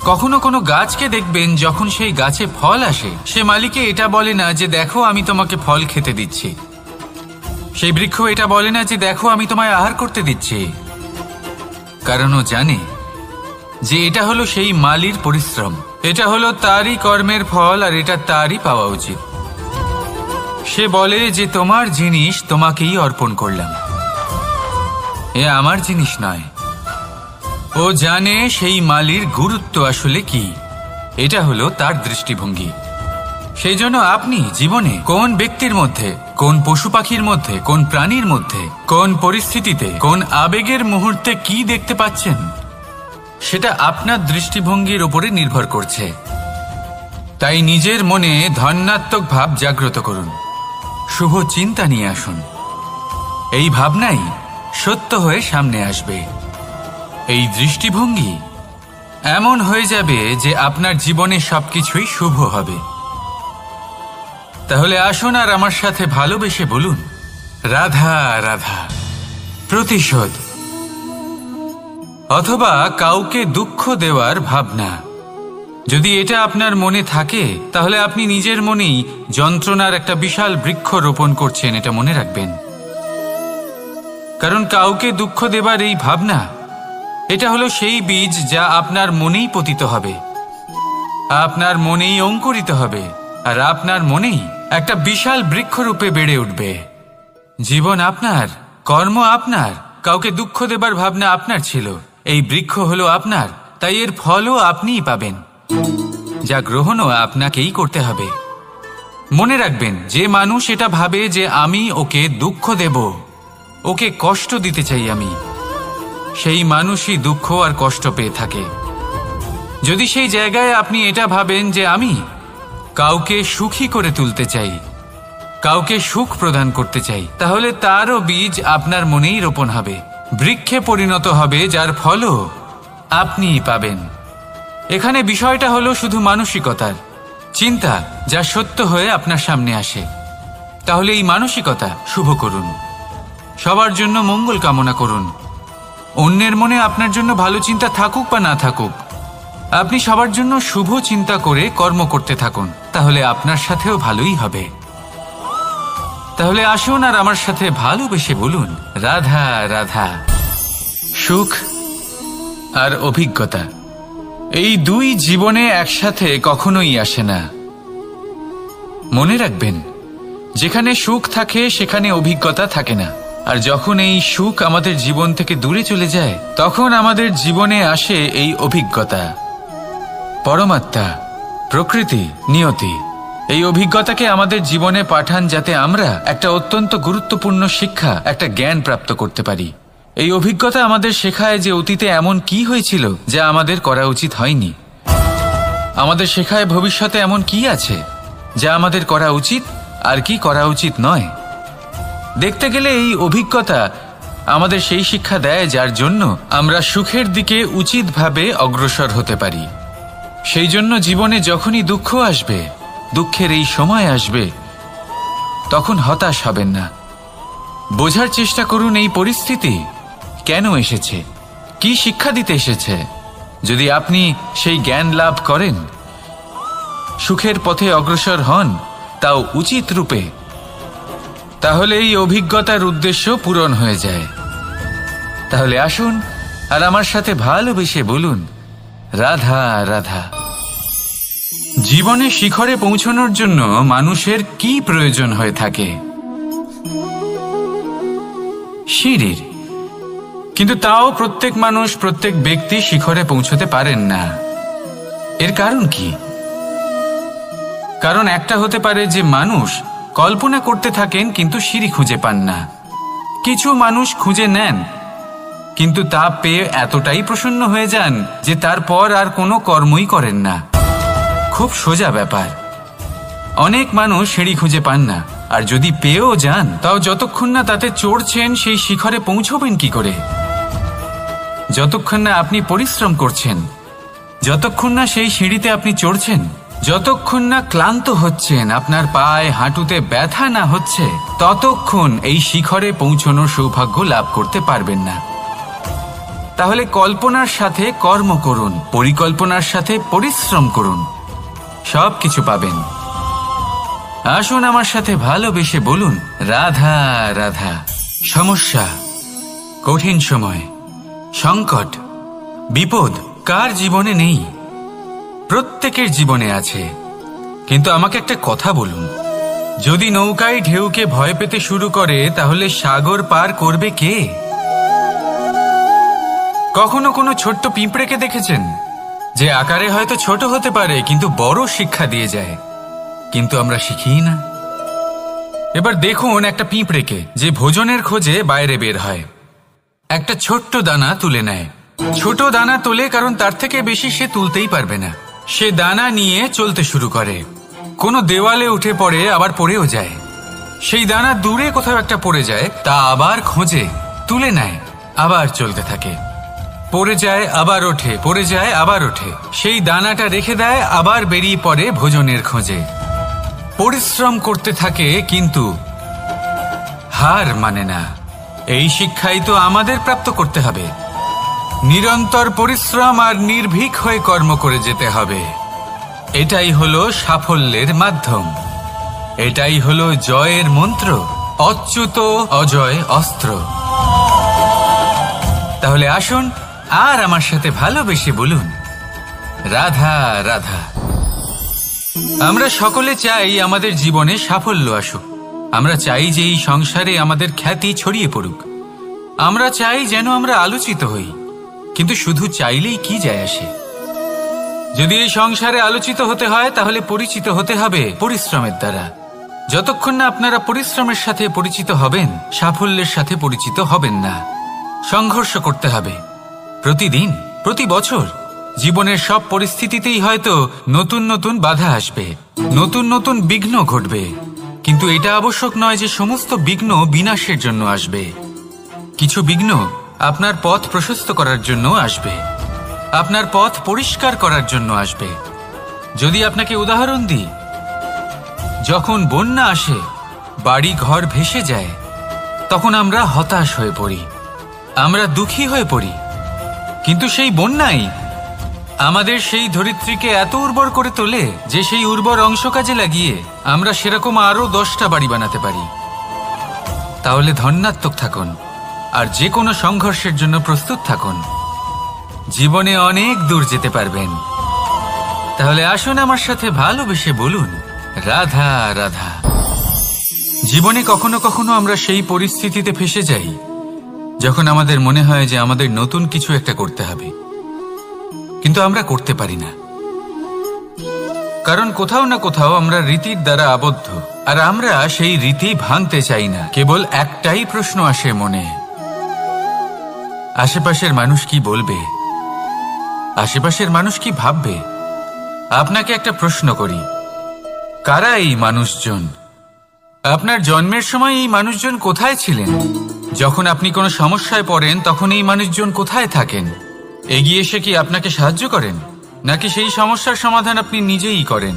কখনো কোনো গাছকে দেখবেন, যখন সেই গাছে ফল আসে, সে মালিকে এটা বলে না যে দেখো আমি তোমাকে ফল খেতে দিচ্ছি। সেই বৃক্ষ এটা বলে না যে দেখো আমি তোমায় আহার করতে দিচ্ছি, কারণ ও জানে যে এটা হলো সেই মালির পরিশ্রম, এটা হলো তারই কর্মের ফল, আর এটা তারই পাওয়া উচিত। সে বলে যে তোমার জিনিস তোমাকেই অর্পণ করলাম, এ আমার জিনিস নয়। ও জানে সেই মালির গুরুত্ব আসলে কি। এটা হলো তার দৃষ্টিভঙ্গি। সেই জন্য আপনি জীবনে কোন ব্যক্তির মধ্যে, কোন পশু পাখির মধ্যে, কোন প্রাণীর মধ্যে, কোন পরিস্থিতিতে, কোন আবেগের মুহূর্তে কি দেখতে পাচ্ছেন, সেটা আপনার দৃষ্টিভঙ্গির উপরে নির্ভর করছে। তাই নিজের মনে ধন্যাত্মক ভাব জাগ্রত করুন, শুভ চিন্তা নিয়ে আসুন। এই ভাবনাই সত্য হয়ে সামনে আসবে। এই দৃষ্টিভঙ্গি এমন হয়ে যাবে যে আপনার জীবনে সবকিছুই শুভ হবে। তাহলে আসুন আর আমার সাথে ভালোবেসে বলুন, রাধা রাধা। প্রতিশোধ অথবা কাউকে দুঃখ দেওয়ার ভাবনা, যদি এটা আপনার মনে থাকে, তাহলে আপনি নিজের মনেই যন্ত্রণার একটা বিশাল বৃক্ষ রোপণ করছেন, এটা মনে রাখবেন। কারণ কাউকে দুঃখ দেবার এই ভাবনা, এটা হলো সেই বীজ যা আপনার মনেই পতিত হবে, আপনার মনেই অঙ্কুরিত হবে, আর আপনার মনেই একটা বিশাল বৃক্ষরূপে বেড়ে উঠবে। জীবন আপনার, কর্ম আপনার, কাউকে দুঃখ দেবার ভাবনা আপনার ছিল, এই বৃক্ষ হলো আপনার, তাই এর ফলও আপনিই পাবেন, যা গ্রহণও আপনাকেই করতে হবে। মনে রাখবেন, যে মানুষ এটা ভাবে যে আমি ওকে দুঃখ দেব, ওকে কষ্ট দিতে চাই আমি, সেই মানুষই দুঃখ আর কষ্ট পেয়ে থাকে। যদি সেই জায়গায় আপনি এটা ভাবেন যে আমি কাউকে সুখী করে তুলতে চাই, কাউকে সুখ প্রদান করতে চাই, তাহলে তারও বীজ আপনার মনেই রোপণ হবে, বৃক্ষে পরিণত হবে, যার ফলও আপনিই পাবেন। এখানে বিষয়টা হলো শুধু মানসিকতার চিন্তা, যা সত্য হয়ে আপনার সামনে আসে। তাহলে এই মানসিকতা শুভ করুন, সবার জন্য মঙ্গল কামনা করুন। অন্যের মনে আপনার জন্য ভালো চিন্তা থাকুক বা না থাকুক, আপনি সবার জন্য শুভ চিন্তা করে কর্ম করতে থাকুন, তাহলে আপনার সাথেও ভালোই হবে। তাহলে আসুন আর আমার সাথে ভালোবেসে বলুন, রাধা রাধা। সুখ আর অভিজ্ঞতা, এই দুই জীবনে একসাথে কখনোই আসে না। মনে রাখবেন, যেখানে সুখ থাকে সেখানে অভিজ্ঞতা থাকে না, আর যখন এই সুখ আমাদের জীবন থেকে দূরে চলে যায়, তখন আমাদের জীবনে আসে এই অভিজ্ঞতা। পরমাত্মা, প্রকৃতি, নিয়তি এই অভিজ্ঞতাকে আমাদের জীবনে পাঠান, যাতে আমরা একটা অত্যন্ত গুরুত্বপূর্ণ শিক্ষা, একটা জ্ঞান প্রাপ্ত করতে পারি। এই অভিজ্ঞতা আমাদের শেখায় যে অতীতে এমন কি হয়েছিল যা আমাদের করা উচিত হয়নি। আমাদের শেখায় ভবিষ্যতে এমন কি আছে যা আমাদের করা উচিত আর কি করা উচিত নয়। দেখতে গেলে এই অভিজ্ঞতা আমাদের সেই শিক্ষা দেয় যার জন্য আমরা সুখের দিকে উচিতভাবে অগ্রসর হতে পারি। সেই জন্য জীবনে যখনই দুঃখ আসবে, দুঃখের এই সময় আসবে, তখন হতাশ হবেন না। বোঝার চেষ্টা করুন এই পরিস্থিতি কেন এসেছে, কি শিক্ষা দিতে এসেছে। যদি আপনি সেই জ্ঞান লাভ করেন, সুখের পথে অগ্রসর হন, তাও উচিত রূপে, তাহলে এই অভিজ্ঞতার উদ্দেশ্য পূরণ হয়ে যায়। তাহলে আসুন আর আমার সাথে ভালোবেসে বলুন, রাধা রাধা। জীবনে শিখরে পৌঁছানোর জন্য মানুষের কি প্রয়োজন হয়ে থাকে? সিঁড়ির। কিন্তু তাও প্রত্যেক মানুষ, প্রত্যেক ব্যক্তি শিখরে পৌঁছতে পারেন না। এর কারণ কি? কারণ একটা হতে পারে যে মানুষ কল্পনা করতে থাকেন কিন্তু সিঁড়ি খুঁজে পান না। কিছু মানুষ খুঁজে নেন কিন্তু তা পেয়ে এতটাই প্রসন্ন হয়ে যান যে তারপর আর কোনো কর্মই করেন না। খুব সোজা ব্যাপার। অনেক মানুষ সিঁড়ি খুঁজে পান না, আর যদি পেয়েও যান তাও যতক্ষণ না তাতে চড়ছেন সেই শিখরে পৌঁছবেন কি করে? যতক্ষণ না আপনি পরিশ্রম করছেন, যতক্ষণ না সেই সিঁড়িতে আপনি চড়ছেন, যতক্ষণ না ক্লান্ত হচ্ছেন, আপনার পায়ে হাঁটুতে ব্যথা না হচ্ছে, ততক্ষণ এই শিখরে পৌঁছানোর সৌভাগ্য লাভ করতে পারবেন না। তাহলে কল্পনার সাথে কর্ম করুন, পরিকল্পনার সাথে পরিশ্রম করুন, সব কিছু পাবেন। আসুন আমার সাথে ভালোবেসে বলুন, রাধা রাধা। সমস্যা, কঠিন সময়, সংকট, বিপদ কার জীবনে নেই? প্রত্যেকের জীবনে আছে। কিন্তু আমাকে একটা কথা বলুন, যদি নৌকায় ঢেউকে ভয় পেতে শুরু করে তাহলে সাগর পার করবে কে? কখনো কোনো ছোট্ট পিঁপড়েকে দেখেছেন যে আকারে হয়তো ছোট হতে পারে কিন্তু বড় শিক্ষা দিয়ে যায়? কিন্তু আমরা শিখি না। এবার দেখুন একটা পিঁপড়েকে যে ভোজনের খোঁজে বাইরে বের হয়, একটা ছোট্ট দানা তুলে নেয়। ছোট দানা তোলে কারণ তার থেকে বেশি সে তুলতেই পারবে না। সে দানা নিয়ে চলতে শুরু করে, কোনো দেওয়ালে উঠে পড়ে, আবার পড়েও যায়। সেই দানা দূরে কোথাও একটা পড়ে যায়, তা আবার খোঁজে, তুলে নেয়, আবার চলতে থাকে। পড়ে যায় আবার ওঠে, পড়ে যায় আবার ওঠে। সেই দানাটা রেখে দেয়, আবার বেরিয়ে পড়ে ভোজনের খোঁজে। পরিশ্রম করতে থাকে কিন্তু হার মানে না। এই শিক্ষাই তো আমাদের প্রাপ্ত করতে হবে। নিরন্তর পরিশ্রম আর নির্ভীক হয়ে কর্ম করে যেতে হবে। এটাই হলো সাফল্যের মাধ্যম, এটাই হলো জয়ের মন্ত্র, অচ্যুত অজয় অস্ত্র। তাহলে আসুন আর আমার সাথে ভালোবেসে বলুন, রাধা রাধা। আমরা সকলে চাই আমাদের জীবনে সাফল্য আসুক। আমরা চাই যে এই সংসারে আমাদের খ্যাতি ছড়িয়ে পড়ুক। আমরা চাই যেন আমরা আলোচিত হই। কিন্তু শুধু চাইলেই কি যায় আসে? যদি এই সংসারে আলোচিত হতে হয় তাহলে পরিচিত হতে হবে পরিশ্রমের দ্বারা। যতক্ষণ না আপনারা পরিশ্রমের সাথে পরিচিত হবেন, সাফল্যের সাথে পরিচিত হবেন না। সংঘর্ষ করতে হবে প্রতিদিন, প্রতি বছর। জীবনের সব পরিস্থিতিতেই হয়তো নতুন নতুন বাধা আসবে, নতুন নতুন বিঘ্ন ঘটবে। কিন্তু এটা আবশ্যক নয় যে সমস্ত বিঘ্ন বিনাশের জন্য আসবে। কিছু বিঘ্ন আপনার পথ প্রশস্ত করার জন্য আসবে, আপনার পথ পরিষ্কার করার জন্য আসবে। যদি আপনাকে উদাহরণ দিই, যখন বন্যা আসে, বাড়ি ঘর ভেসে যায়, তখন আমরা হতাশ হয়ে পড়ি, আমরা দুঃখী হয়ে পড়ি। কিন্তু সেই বন্যাই আমাদের সেই ধরিত্রীকে এত উর্বর করে তোলে যে সেই উর্বর অংশ কাজে লাগিয়ে আমরা সেরকম আরো 10টা বাড়ি বানাতে পারি। তাহলে ধন্যাত্মক থাকুন আর যে কোনো সংঘর্ষের জন্য প্রস্তুত থাকুন। জীবনে অনেক দূর যেতে পারবেন। তাহলে আসুন আমার সাথে ভালোবেসে বলুন, রাধা রাধা। জীবনে কখনো কখনো আমরা সেই পরিস্থিতিতে ফেসে যাই যখন আমাদের মনে হয় যে আমাদের নতুন কিছু একটা করতে হবে, কিন্তু আমরা করতে পারি না। কারণ কোথাও না কোথাও আমরা রীতির দ্বারা আবদ্ধ, আর আমরা সেই রীতি ভাঙতে চাই না। কেবল একটাই প্রশ্ন আসে মনে, আশেপাশের মানুষ কি বলবে, আশেপাশের মানুষ কি ভাববে। আপনাকে একটা প্রশ্ন করি, কারা এই মানুষজন? আপনার জন্মের সময় এই মানুষজন কোথায় ছিলেন? যখন আপনি কোনো সমস্যায় পড়েন তখন এই মানুষজন কোথায় থাকেন? এগিয়ে এসে কি আপনাকে সাহায্য করেন, নাকি সেই সমস্যার সমাধান আপনি নিজেই করেন?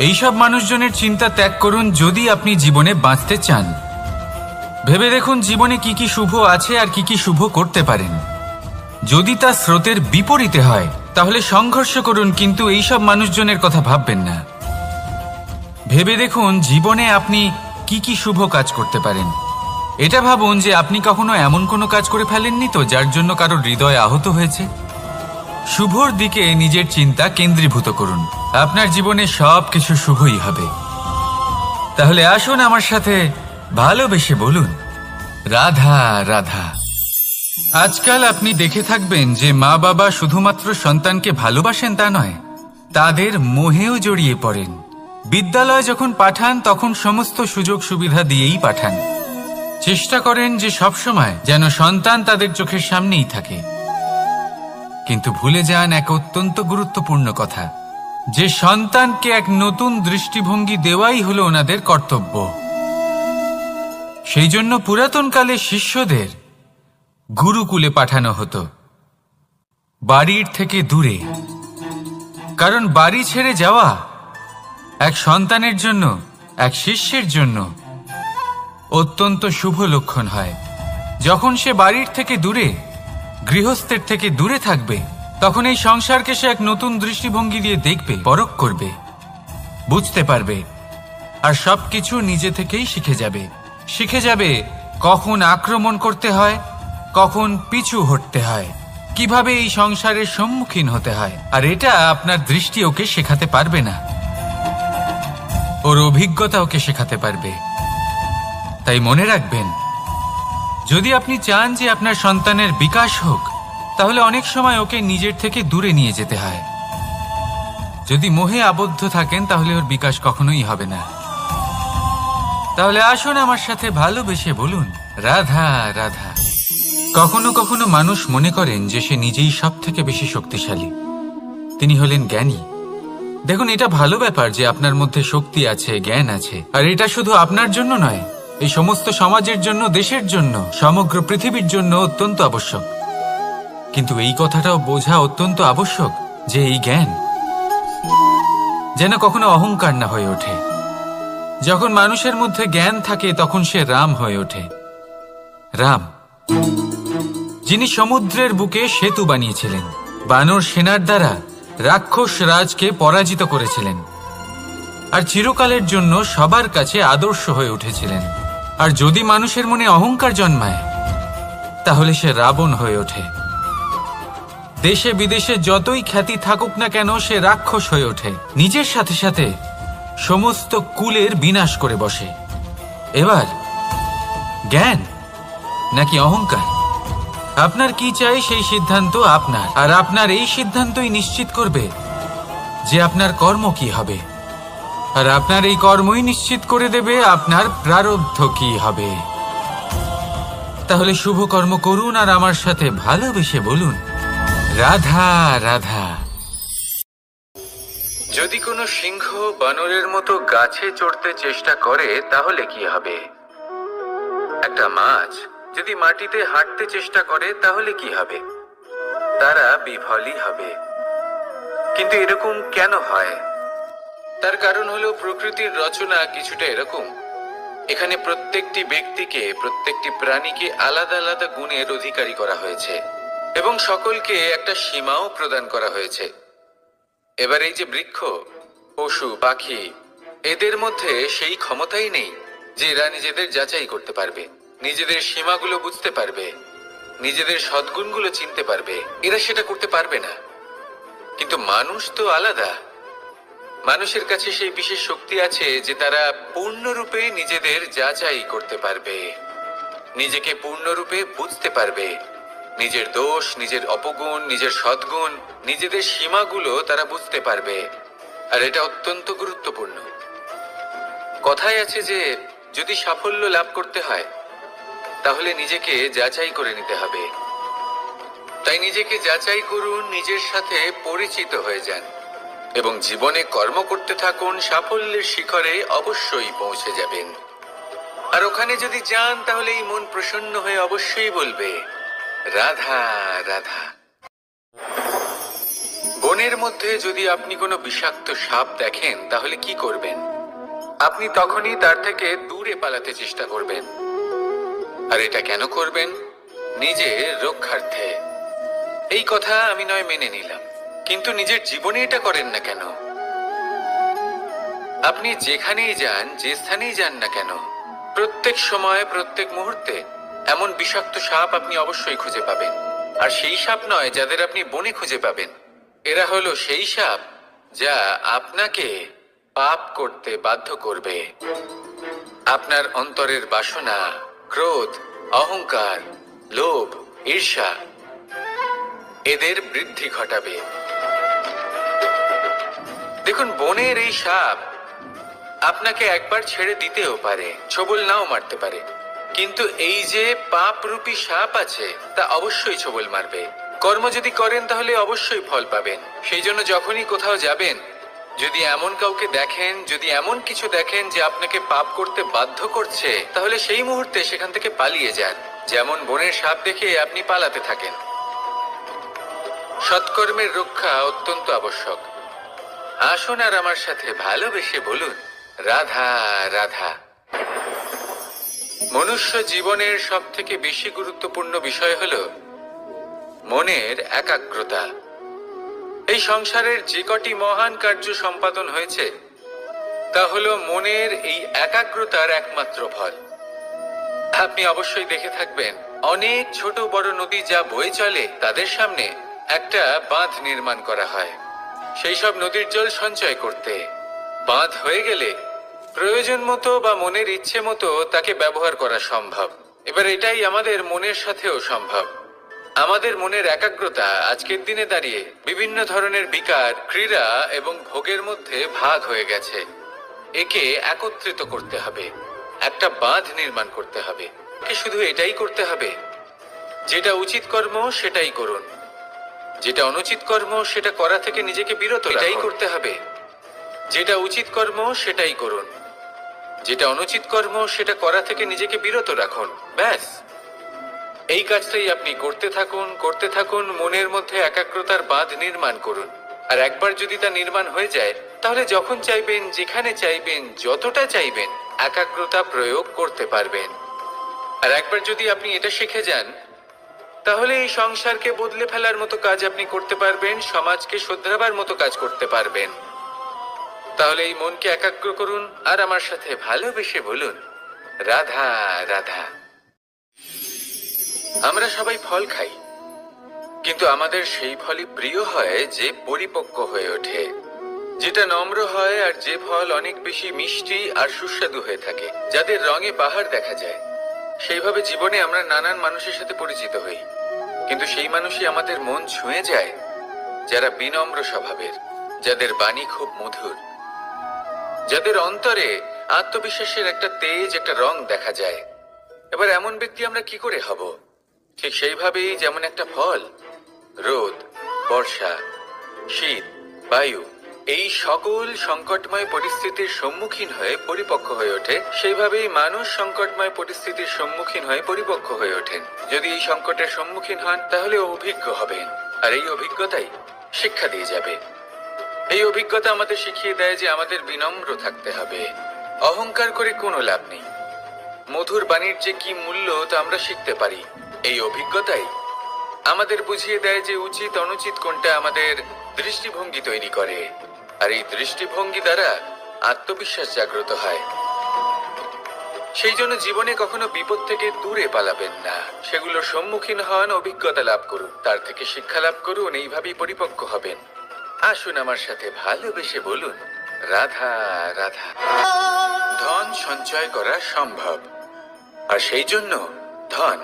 এইসব মানুষজনের চিন্তা ত্যাগ করুন যদি আপনি জীবনে বাঁচতে চান। ভেবে দেখুন জীবনে কি কি শুভ আছে আর কি কি শুভ করতে পারেন। যদি তা স্রোতের বিপরীতে হয় তাহলে সংঘর্ষ করুন, কিন্তু এইসব মানুষজনের কথা ভাববেন না। ভেবে দেখুন জীবনে আপনি কি কি শুভ কাজ করতে পারেন। এটা ভাবুন যে আপনি কখনো এমন কোনো কাজ করে ফেলেননি তো যার জন্য কারো হৃদয় আহত হয়েছে। শুভর দিকে নিজের চিন্তা কেন্দ্রীভূত করুন, আপনার জীবনে সব কিছু শুভই হবে। তাহলে আসুন আমার সাথে ভালোবেসে বলুন, রাধা রাধা। আজকাল আপনি দেখে থাকবেন যে মা বাবা শুধুমাত্র সন্তানকে ভালোবাসেন তা নয়, তাদের মোহেও জড়িয়ে পড়েন। বিদ্যালয়ে যখন পাঠান তখন সমস্ত সুযোগ সুবিধা দিয়েই পাঠান। চেষ্টা করেন যে সবসময় যেন সন্তান তাদের চোখের সামনেই থাকে। কিন্তু ভুলে যান এক অত্যন্ত গুরুত্বপূর্ণ কথা, যে সন্তানকে এক নতুন দৃষ্টিভঙ্গি দেওয়াই হলো ওনাদের কর্তব্য। সেই জন্য পুরাতনকালে শিষ্যদের গুরুকুলে পাঠানো হতো, বাড়ির থেকে দূরে। কারণ বাড়ি ছেড়ে যাওয়া এক সন্তানের জন্য, এক শিষ্যের জন্য অত্যন্ত শুভ লক্ষণ হয়। যখন সে বাড়ির থেকে দূরে, গৃহস্থের থেকে দূরে থাকবে, তখন এই সংসারকে সে এক নতুন দৃষ্টিভঙ্গি দিয়ে দেখবে, পরখ করবে, বুঝতে পারবে, আর সবকিছু নিজে থেকেই শিখে যাবে কখন আক্রমণ করতে হয়, কখন পিছু হটতে হয়, কিভাবে এই সংসারের সম্মুখীন হতে হয়। আর এটা আপনার দৃষ্টি ওকে শেখাতে পারবে না, ওর অভিজ্ঞতা ওকে শেখাতে পারবে। তাই মনে রাখবেন, যদি আপনি চান যে আপনার সন্তানের বিকাশ হোক, তাহলে অনেক সময় ওকে নিজের থেকে দূরে নিয়ে যেতে হয়। যদি মোহে আবদ্ধ থাকেন তাহলে ওর বিকাশ কখনোই হবে না। তাহলে আসুন আমার সাথে ভালোবেসে বলুন, রাধা রাধা। কখনো কখনো মানুষ মনে করেন যে সে নিজেই সব থেকে বেশি শক্তিশালী, তিনি হলেন জ্ঞানী। দেখুন, এটা ভালো ব্যাপার যে আপনার মধ্যে শক্তি আছে, জ্ঞান আছে, আর এটা শুধু আপনার জন্য নয়, এই সমস্ত সমাজের জন্য, দেশের জন্য, সমগ্র পৃথিবীর জন্য অত্যন্ত আবশ্যক। কিন্তু এই কথাটাও বোঝা অত্যন্ত আবশ্যক যে এই জ্ঞান যেন কখনো অহংকার না হয়ে ওঠে। যখন মানুষের মধ্যে জ্ঞান থাকে তখন সে রাম হয়ে ওঠে। রাম, যিনি সমুদ্রের বুকে সেতু বানিয়েছিলেন, বানর সেনার দ্বারা রাক্ষস রাজকে পরাজিত করেছিলেন, আর চিরকালের জন্য সবার কাছে আদর্শ হয়ে উঠেছিলেন। আর যদি মানুষের মনে অহংকার জন্মায় তাহলে সে রাবণ হয়ে ওঠে। দেশে বিদেশে যতই খ্যাতি থাকুক না কেন, সে রাক্ষস হয়ে ওঠে, নিজের সাথে সাথে সমস্ত কুলের বিনাশ করে বসে। এবার জ্ঞান নাকি অহংকার, আপনার কি চাই সেই সিদ্ধান্ত আপনার, আর আপনার এই সিদ্ধান্তই নিশ্চিত করবে যে আপনার কর্ম কি হবে, আর আপনার এই কর্মই নিশ্চিত করে দেবে আপনার প্রারব্ধ কি হবে। তাহলে শুভ কর্ম করুন আর আমার সাথে ভালোবেসে বলুন, রাধা রাধা। যদি কোনো সিংহ বানরের মতো গাছে চড়তে চেষ্টা করে তাহলে কি হবে? একটা মাছ যদি মাটিতে হাঁটতে চেষ্টা করে তাহলে কি হবে? তারা বিফলই হবে। কিন্তু এরকম কেন হয়? তার কারণ হলো প্রকৃতির রচনা কিছুটা এরকম। এখানে প্রত্যেকটি ব্যক্তিকে, প্রত্যেকটি প্রাণীকে আলাদা আলাদা গুণের অধিকারী করা হয়েছে এবং সকলকে একটা সীমাও প্রদান করা হয়েছে। এবার এই যে বৃক্ষ, পশু, পাখি, এদের মধ্যে সেই ক্ষমতাই নেই যে এরা নিজেদের যাচাই করতে পারবে, নিজেদের সীমাগুলো বুঝতে পারবে, নিজেদের সদ্গুণগুলো চিনতে পারবে। এরা সেটা করতে পারবে না। কিন্তু মানুষ তো আলাদা। মানুষের কাছে সেই বিশেষ শক্তি আছে যে তারা পূর্ণরূপে নিজেদের যাচাই করতে পারবে, নিজেকে পূর্ণরূপে বুঝতে পারবে, নিজের দোষ, নিজের অপগুণ, নিজের সদ্গুণ, নিজেদের সীমাগুলো তারা বুঝতে পারবে। আর এটা অত্যন্ত গুরুত্বপূর্ণ। কথায় আছে যে যদি সাফল্য লাভ করতে হয় তাহলে নিজেকে যাচাই করে নিতে হবে। তাই নিজেকে যাচাই করুন, নিজের সাথে পরিচিত হয়ে যান এবং জীবনে কর্ম করতে থাকুন। সাফল্যের শিখরে অবশ্যই পৌঁছে যাবেন। আর ওখানে যদি যান তাহলে এই মন প্রসন্ন হয়ে অবশ্যই বলবে রাধা রাধা। বনের মধ্যে যদি আপনি কোনো বিষাক্ত সাপ দেখেন তাহলে কি করবেন? আপনি তখনই তার থেকে দূরে পালাতে চেষ্টা করবেন। আর এটা কেন করবেন? নিজের রক্ষার্থে। এই কথা আমি নয় মেনে নিলাম, কিন্তু নিজের জীবনে এটা করেন না কেন? আপনি যেখানেই যান, যে স্থানেই যান না কেন, প্রত্যেক সময় প্রত্যেক মুহূর্তে এমন বিষাক্ত সাপ আপনি অবশ্যই খুঁজে পাবেন। আর সেই সাপ নয় যাদের আপনি বনে খুঁজে পাবেন, এরা হলো সেই সাপ যা আপনাকে পাপ করতে বাধ্য করবে। আপনার অন্তরের বাসনা, ক্রোধ, অহংকার, লোভ, ঈর্ষা এদের বৃদ্ধি ঘটাবে। দেখুন, বনের এই সাপ আপনাকে একবার ছেড়ে দিতেও পারে, ছোবল নাও মারতে পারে, কিন্তু এই যে পাপরূপী সাপ আছে তা অবশ্যই ছোবল মারবে। কর্ম যদি করেন তাহলে অবশ্যই ফল পাবেন। সেই জন্য যখনই কোথাও যাবেন, যদি এমন কাউকে দেখেন, যদি এমন কিছু দেখেন যে আপনাকে পাপ করতে বাধ্য করছে, তাহলে সেই মুহূর্তে সেখান থেকে পালিয়ে যান। যেমন বনের সাপ দেখে আপনি পালাতে থাকেন। সৎকর্মের রক্ষা অত্যন্ত আবশ্যক। আসুন আর আমার সাথে ভালোবেসে বলুন রাধা রাধা। মনুষ্য জীবনের সব থেকে বেশি গুরুত্বপূর্ণ বিষয় হলো মনের একাগ্রতা। এই সংসারের যে কটি মহান কার্য সম্পাদন হয়েছে তা হলো মনের এই একাগ্রতার একমাত্র ফল। আপনি অবশ্যই দেখে থাকবেন, অনেক ছোট বড় নদী যা বয়ে চলে তাদের সামনে একটা বাঁধ নির্মাণ করা হয় সেই সব নদীর জল সঞ্চয় করতে। বাঁধ হয়ে গেলে প্রয়োজন মতো বা মনের ইচ্ছে মতো তাকে ব্যবহার করা সম্ভব। এবার এটাই আমাদের মনের সাথেও সম্ভব। আমাদের মনের একাগ্রতা আজকের দিনে দাঁড়িয়ে বিভিন্ন ধরনের বিকার, ক্রীড়া এবং ভোগের মধ্যে ভাগ হয়ে গেছে। একে একত্রিত করতে হবে, একটা বাঁধ নির্মাণ করতে হবে। শুধু এটাই করতে হবে, যেটা উচিত কর্ম সেটাই করুন, যেটা অনুচিত কর্ম সেটা করা থেকে নিজেকে বিরত রাখুন। এটাই করতে হবে, যেটা উচিত কর্ম সেটাই করুন, যেটা অনুচিত কর্ম সেটা করা থেকে নিজেকে বিরত রাখুন। ব্যাস, এই কাজটাই আপনি করতে থাকুন, করতে থাকুন। মনের মধ্যে একাগ্রতার বাঁধ নির্মাণ করুন। আর একবার যদি তা নির্মাণ হয়ে যায়, তাহলে যখন চাইবেন, যেখানে চাইবেন, যতটা চাইবেন একাগ্রতা প্রয়োগ করতে পারবেন। আর একবার যদি আপনি এটা শিখে যান, তাহলে এই সংসারকে বদলে ফেলার মতো কাজ আপনি করতে পারবেন, সমাজকে শুধরাবার মতো কাজ করতে পারবেন। তাহলে এই মনকে একাগ্র করুন আর আমার সাথে ভালোবেসে বলুন রাধা রাধা। আমরা সবাই ফল খাই, কিন্তু আমাদের সেই ফলই প্রিয় হয় যে পরিপক্ক হয়ে ওঠে, যেটা নম্র হয়, আর যে ফল অনেক বেশি মিষ্টি আর সুস্বাদু হয়ে থাকে, যাদের রঙে বাহার দেখা যায়। সেইভাবে জীবনে আমরা নানান মানুষের সাথে পরিচিত হই, কিন্তু সেই মানুষই আমাদের মন ছুঁয়ে যায় যারা বিনম্র স্বভাবের, যাদের বাণী খুব মধুর, যাদের অন্তরে আত্মবিশ্বাসের একটা তেজ, একটা রং দেখা যায়। এবার এমন ব্যক্তি আমরা কি করে হব? ঠিক সেইভাবেই যেমন একটা ফল রোদ, বর্ষা, শীত, বায়ু এই সকল সংকটময় পরিস্থিতির সম্মুখীন হয়ে পরিপক্ক হয়ে ওঠে, সেইভাবেই মানুষ সংকটময় পরিস্থিতির সম্মুখীন হয়ে পরিপক্ক হয়ে ওঠেন। যদি এই সংকটের সম্মুখীন হন তাহলে অভিজ্ঞ হবেন, আর এই অভিজ্ঞতাই শিক্ষা দিয়ে যাবে। এই অভিজ্ঞতা আমাদের শিখিয়ে দেয় যে আমাদের বিনম্র থাকতে হবে, অহংকার করে কোনো লাভ নেই। মধুর বাণীর যে কি মূল্য তা আমরা শিখতে পারি। এই অভিজ্ঞতাই আমাদের বুঝিয়ে দেয় যে উচিত অনুচিত কোনটা, আমাদের দৃষ্টিভঙ্গি তৈরি করে, আর এই দৃষ্টিভঙ্গি দ্বারা আত্মবিশ্বাস জাগ্রত হয়। সেই জন্য জীবনে কখনো বিপদ থেকে দূরে পালাবেন না, সেগুলোর সম্মুখীন হন, অভিজ্ঞতা লাভ করুন, তার থেকে শিক্ষা লাভ করুন, এইভাবেই পরিপক্ক হবেন। আসুন আমার সাথে ভালোবেসে বলুন রাধা রাধা। ধন সঞ্চয় করা সম্ভব, আর সেই জন্য ধন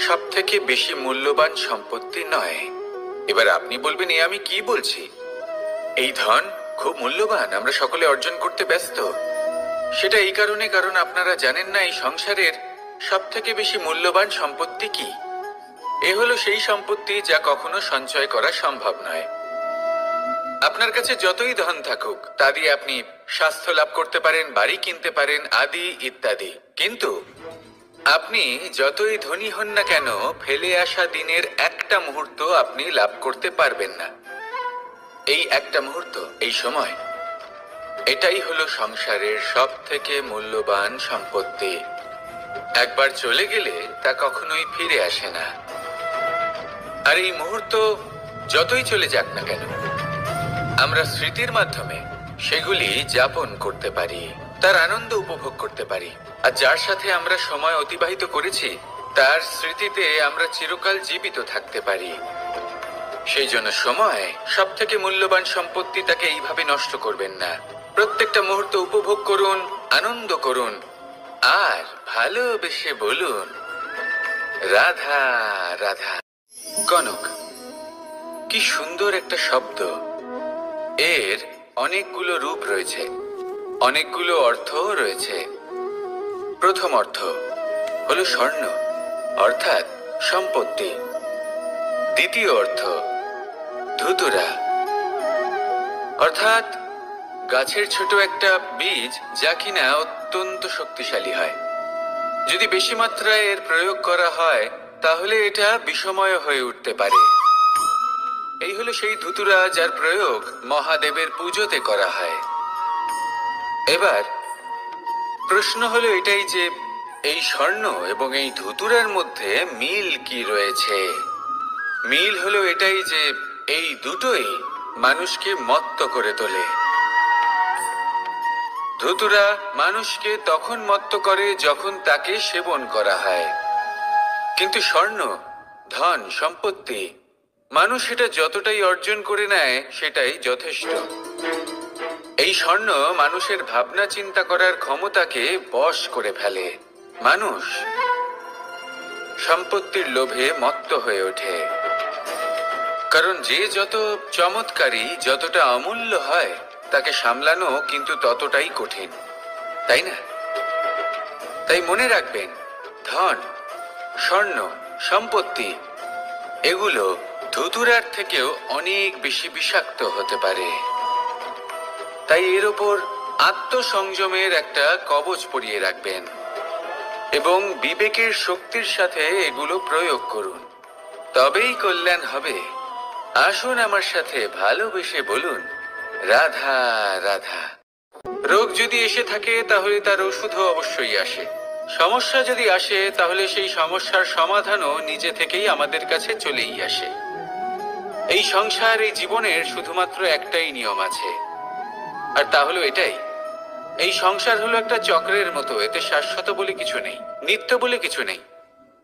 সব থেকে বেশি মূল্যবান সম্পত্তি নয়। এবার আপনি বলবেন, এ আমি কি বলছি? এই ধন খুব মূল্যবান, আমরা সকলে অর্জন করতে ব্যস্ত। সেটা এই কারণে, কারণ আপনারা জানেন না এই সংসারের সব থেকে বেশি মূল্যবান সম্পত্তি কি। এ হলো সেই সম্পত্তি যা কখনো সঞ্চয় করা সম্ভব নয়। আপনার কাছে যতই ধন থাকুক তা দিয়ে আপনি স্বাস্থ্য লাভ করতে পারেন, বাড়ি কিনতে পারেন, আদি ইত্যাদি। কিন্তু আপনি যতই ধনী হন না কেন, ফেলে আসা দিনের একটা মুহূর্ত আপনি লাভ করতে পারবেন না। এই একটা মুহূর্ত, এই সময়, এটাই হলো সংসারের সব থেকে মূল্যবান সম্পত্তি। একবার চলে গেলে তা কখনোই ফিরে আসে না। আর এই মুহূর্ত যতই চলে যাক না কেন, আমরা স্মৃতির মাধ্যমে সেগুলি যাপন করতে পারি, তার আনন্দ উপভোগ করতে পারি। আর যার সাথে আমরা সময় অতিবাহিত করেছি তার স্মৃতিতে আমরা চিরকাল জীবিত থাকতে পারি। সেই জন্য সময় সব থেকে মূল্যবান সম্পত্তি, তাকে এইভাবে নষ্ট করবেন না। প্রত্যেকটা মুহূর্ত উপভোগ করুন, আনন্দ করুন, আর ভালোবেসে বলুন রাধা রাধা। কনক, কি সুন্দর একটা শব্দ। এর অনেকগুলো রূপ রয়েছে, অনেকগুলো অর্থও রয়েছে। প্রথম অর্থ হলো স্বর্ণ, অর্থাৎ সম্পত্তি। দ্বিতীয় অর্থ ধুতুরা, অর্থাৎ গাছের ছোট একটা বীজ, যা কিনা অত্যন্ত শক্তিশালী হয়। যদি বেশি মাত্রায় এর প্রয়োগ করা হয় তাহলে এটা বিষময় হয়ে উঠতে পারে। এই হলো সেই ধুতুরা যার প্রয়োগ মহাদেবের পুজোতে করা হয়। এবার প্রশ্ন হলো এটাই যে এই স্বর্ণ এবং এই ধুতুরার মধ্যে মিল কি রয়েছে। মিল হলো এটাই যে এই দুটোই মানুষকে মত্ত করে তোলে। ধুতুরা মানুষকে তখন মত্ত করে যখন তাকে সেবন করা হয়, কিন্তু স্বর্ণ, ধন, সম্পত্তি, মানুষ এটা যতটাই অর্জন করে নেয় সেটাই যথেষ্ট। এই স্বর্ণ মানুষের ভাবনা চিন্তা করার ক্ষমতাকে বশ করে ফেলে। মানুষ সম্পত্তির লোভে মত্ত হয়ে ওঠে, কারণ যে যত চমৎকারী, যতটা অমূল্য হয়, তাকে সামলানো কিন্তু ততটাই কঠিন, তাই না? তাই মনে রাখবেন, ধন, স্বর্ণ, সম্পত্তি এগুলো ধুতুরার থেকেও অনেক বেশি বিষাক্ত হতে পারে। তাই এর ওপর আত্মসংযমের একটা কবচ পরিয়ে রাখবেন এবং বিবেকের শক্তির সাথে এগুলো প্রয়োগ করুন, তবেই কল্যাণ হবে। আসুন আমার সাথে ভালোবেসে বলুন রাধা রাধা। রোগ যদি এসে থাকে তাহলে তার ওষুধও অবশ্যই আসে। সমস্যা যদি আসে তাহলে সেই সমস্যার সমাধানও নিজে থেকেই আমাদের কাছে চলেই আসে। এই সংসার, এই জীবনের শুধুমাত্র একটাই নিয়ম আছে, আর তা হলো এটাই, এই সংসার হলো একটা চক্রের মতো। এতে শাশ্বত বলে কিছু নেই, নিত্য বলে কিছু নেই,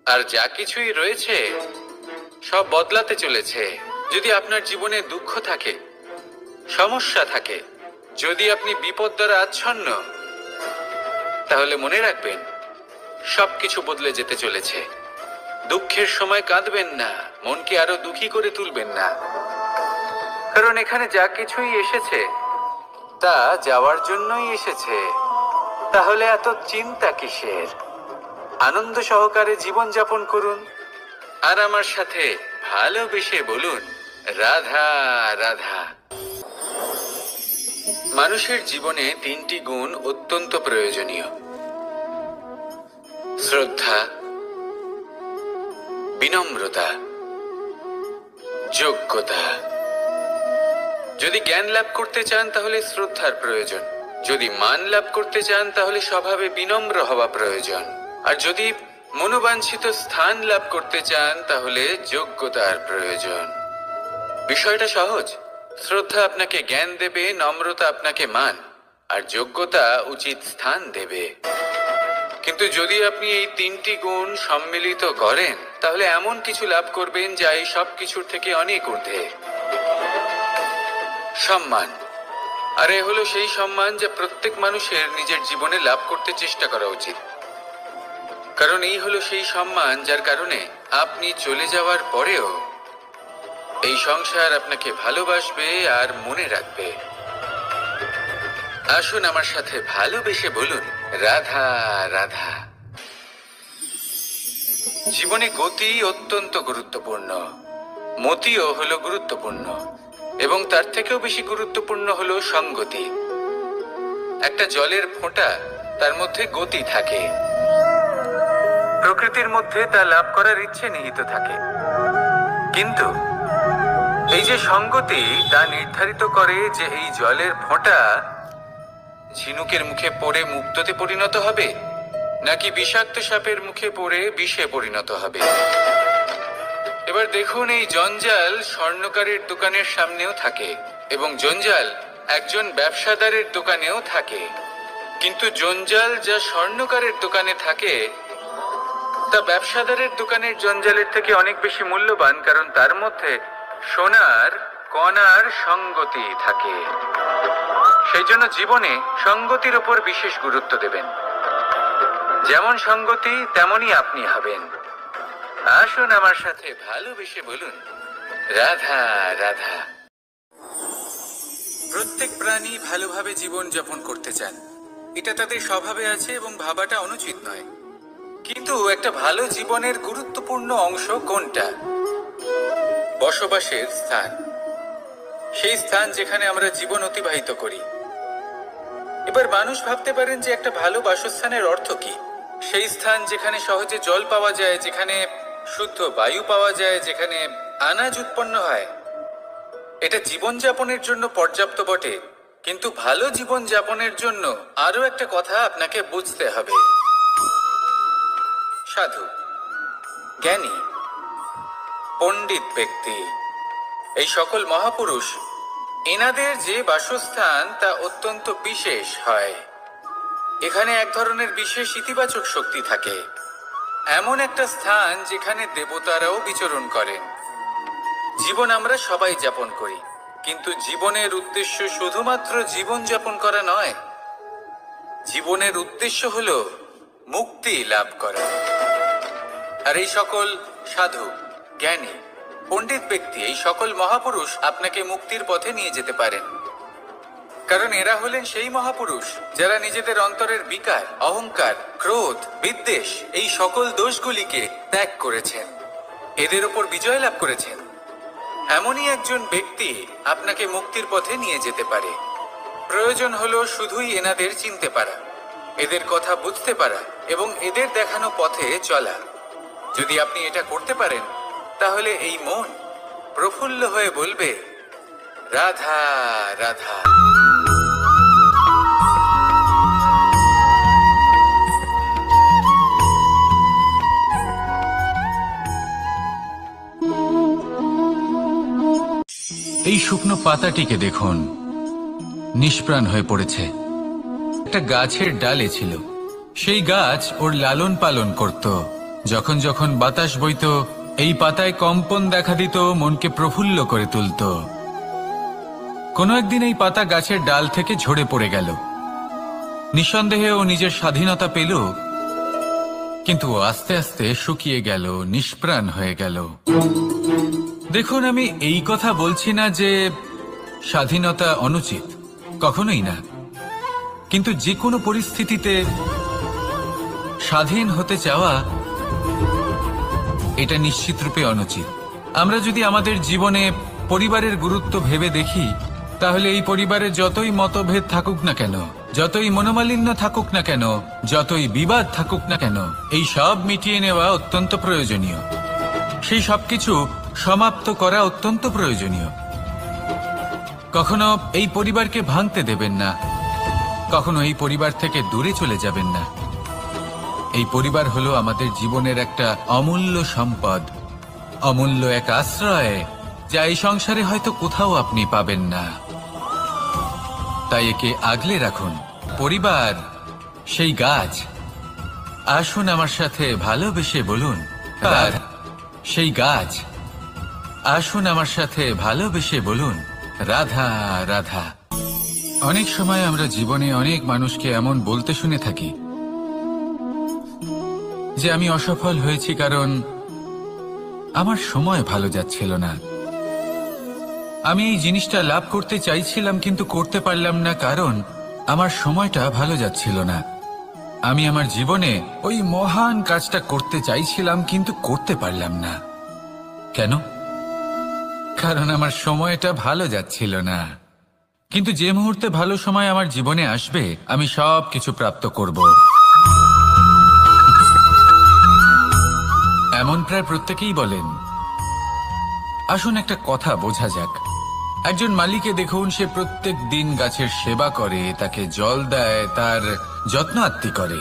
আর যা কিছুই রয়েছে সব বদলাতে চলেছে। যদি আপনার জীবনে দুঃখ থাকে, সমস্যা থাকে, যদি আপনি বিপদ দ্বারা আচ্ছন্ন, তাহলে মনে রাখবেন সবকিছু বদলে যেতে চলেছে। দুঃখের সময় কাঁদবেন না, মনকে আরো দুঃখী করে তুলবেন না, কারণ এখানে যা কিছুই এসেছে তা যাওয়ার জন্যই এসেছে। তাহলে এত চিন্তা কিসের? আনন্দ সহকারে জীবন যাপন করুন, আর আমার সাথে ভালোবেসে বলুন রাধা রাধা। মানুষের জীবনে তিনটি গুণ অত্যন্ত প্রয়োজনীয়: শ্রদ্ধা, বিনম্রতা, যোগ্যতা। যদি জ্ঞান লাভ করতে চান তাহলে শ্রদ্ধার প্রয়োজন, যদি মান লাভ করতে চান তাহলে স্বভাবে বিনম্র হওয়া প্রয়োজন, আর যদি মনোবাঞ্ছিত স্থান লাভ করতে চান তাহলে যোগ্যতার প্রয়োজন। বিষয়টা সহজ। শ্রদ্ধা আপনাকে জ্ঞান দেবে, নম্রতা আপনাকে মান, আর যোগ্যতা উচিত স্থান দেবে। কিন্তু যদি আপনি এই তিনটি গুণ সম্মিলিত করেন তাহলে এমন কিছু লাভ করবেন যা এই সব কিছুর থেকে অনেক ঊর্ধ্বে। সম্মান। আর এ হলো সেই সম্মান যা প্রত্যেক মানুষের নিজের জীবনে লাভ করতে চেষ্টা করা উচিত, কারণ এই হলো সেই সম্মান যার কারণে আপনি চলে যাওয়ার পরেও এই সংসার আপনাকে ভালোবাসবে আর মনে রাখবে। আসুন আমার সাথে ভালোবেসে বলুন রাধা রাধা। জীবনে গতি অত্যন্ত গুরুত্বপূর্ণ, মতিও হলো গুরুত্বপূর্ণ। এবং তার থেকেও বেশি গুরুত্বপূর্ণ হলো সঙ্গতি। একটা জলের ফোঁটা, তার মধ্যে গতি থাকে, প্রকৃতির মধ্যে তা লাভ করার ইচ্ছে নিহিত থাকে। কিন্তু এই যে সঙ্গতি, তা নির্ধারিত করে যে এই জলের ফোঁটা ঝিনুকের মুখে পড়ে মুক্তোতে পরিণত হবে, নাকি বিষাক্ত সাপের মুখে পড়ে বিষে পরিণত হবে। এবার দেখুন, এই জঞ্জাল স্বর্ণকারের দোকানের সামনেও থাকে এবং জঞ্জাল একজন ব্যবসাদারের দোকানেও থাকে। কিন্তু জঞ্জাল যা স্বর্ণকারের দোকানে থাকে তা ব্যবসাদারের দোকানের জঞ্জালের থেকে অনেক বেশি মূল্যবান, কারণ তার মধ্যে সোনার কণার সঙ্গতি থাকে। সেই জন্য জীবনে সঙ্গতির উপর বিশেষ গুরুত্ব দেবেন। যেমন সঙ্গতি তেমনই আপনি হবেন। আসুন আমার সাথে ভালোবেসে বলুন, রাধা রাধা। প্রত্যেক প্রাণী ভালোভাবে জীবন যাপন করতে চান, এটা তাদের স্বভাবে আছে এবং ভাবাটা অনুচিত নয়। কিন্তু একটা ভালো জীবনের গুরুত্বপূর্ণ অংশ কোনটা? বসবাসের স্থান, সেই স্থান যেখানে আমরা জীবন অতিবাহিত করি। এবার মানুষ ভাবতে পারেন যে একটা ভালো বাসস্থানের অর্থ কি? সেই স্থান যেখানে সহজে জল পাওয়া যায়, যেখানে শুদ্ধ বায়ু পাওয়া যায়, যেখানে আনাজ উৎপন্ন হয়। এটা জীবনযাপনের জন্য পর্যাপ্ত বটে, কিন্তু ভালো জীবনযাপনের জন্য আরো একটা কথা আপনাকে বুঝতে হবে। সাধু, জ্ঞানী, পণ্ডিত ব্যক্তি, এই সকল মহাপুরুষ, এনাদের যে বাসস্থান তা অত্যন্ত বিশেষ হয়। এখানে এক ধরনের বিশেষ ইতিবাচক শক্তি থাকে, এমন একটা স্থান যেখানে দেবতারাও বিচরণ করেন। জীবন আমরা সবাই যাপন করি, কিন্তু জীবনের উদ্দেশ্য শুধুমাত্র জীবন যাপন করা নয়। জীবনের উদ্দেশ্য হলো মুক্তি লাভ করা। আর এই সকল সাধু, জ্ঞানী, পণ্ডিত ব্যক্তি, এই সকল মহাপুরুষ আপনাকে মুক্তির পথে নিয়ে যেতে পারেন, কারণ এরা হলেন সেই মহাপুরুষ যারা নিজেদের অন্তরের বিকার, অহংকার, ক্রোধ, বিদ্বেষ, এই সকল দোষগুলিকে ত্যাগ করেছেন, এদের ওপর বিজয় লাভ করেছেন। এমনই একজন ব্যক্তি আপনাকে মুক্তির পথে নিয়ে যেতে পারে। প্রয়োজন হলো শুধুই এনাদের চিনতে পারা, এদের কথা বুঝতে পারা এবং এদের দেখানো পথে চলা। যদি আপনি এটা করতে পারেন, তাহলে এই মন প্রফুল্ল হয়ে বলবে, রাধা রাধা। এই শুকনো পাতাটিকে দেখুন, নিষ্প্রাণ হয়ে পড়েছে। একটা গাছের ডালে ছিল, সেই গাছ ওর লালন পালন করত। যখন যখন বাতাস বইত, এই পাতায় কম্পন দেখা দিত, মনকে প্রফুল্ল করে তুলত। কোনো একদিন এই পাতা গাছের ডাল থেকে ঝরে পড়ে গেল। নিঃসন্দেহে ও নিজের স্বাধীনতা পেল, কিন্তু আস্তে আস্তে শুকিয়ে গেল, নিষ্প্রাণ হয়ে গেল। দেখুন, আমি এই কথা বলছি না যে স্বাধীনতা অনুচিত, কখনোই না। কিন্তু যে কোনো পরিস্থিতিতে স্বাধীন হতে চাওয়া, এটা নিশ্চিত রূপে অনুচিত। আমরা যদি আমাদের জীবনে পরিবারের গুরুত্ব ভেবে দেখি, তাহলে এই পরিবারে যতই মতভেদ থাকুক না কেন, যতই মনোমালিন্য থাকুক না কেন, যতই বিবাদ থাকুক না কেন, এই সব মিটিয়ে নেওয়া অত্যন্ত প্রয়োজনীয়। সেই সবকিছু সমাপ্ত করা অত্যন্ত প্রয়োজনীয়। কখনো এই পরিবারকে ভাঙতে দেবেন না, কখনো এই পরিবার থেকে দূরে চলে যাবেন না। এই পরিবার হলো আমাদের জীবনের একটা অমূল্য সম্পদ, অমূল্য এক আশ্রয়, যা এই সংসারে হয়তো কোথাও আপনি পাবেন না। তাই একে আগলে রাখুন। পরিবার সেই গাছ। আসুন আমার সাথে ভালোবেসে বলুন, আর সেই গাছ। আসুন আমার সাথে ভালোবেসে বলুন, রাধা রাধা। অনেক সময় আমরা জীবনে অনেক মানুষকে এমন বলতে শুনে থাকি যে আমি অসফল হয়েছি কারণ আমার সময় ভালো যাচ্ছিল না। আমি এই জিনিসটা লাভ করতে চাইছিলাম কিন্তু করতে পারলাম না কারণ আমার সময়টা ভালো যাচ্ছিল না। আমি আমার জীবনে ওই মহান কাজটা করতে চাইছিলাম কিন্তু করতে পারলাম না। কেন? কারণ আমার সময়টা ভালো যাচ্ছিল না। কিন্তু যে মুহূর্তে ভালো সময় আমার জীবনে আসবে, আমি সব কিছু প্রাপ্ত করব। এমন প্রায় প্রত্যেকেই বলেন। আসুন একটা কথা বোঝা যাক। একজন মালিকে দেখুন, সে প্রত্যেক দিন গাছের সেবা করে, তাকে জল দেয়, তার যত্ন আত্তি করে।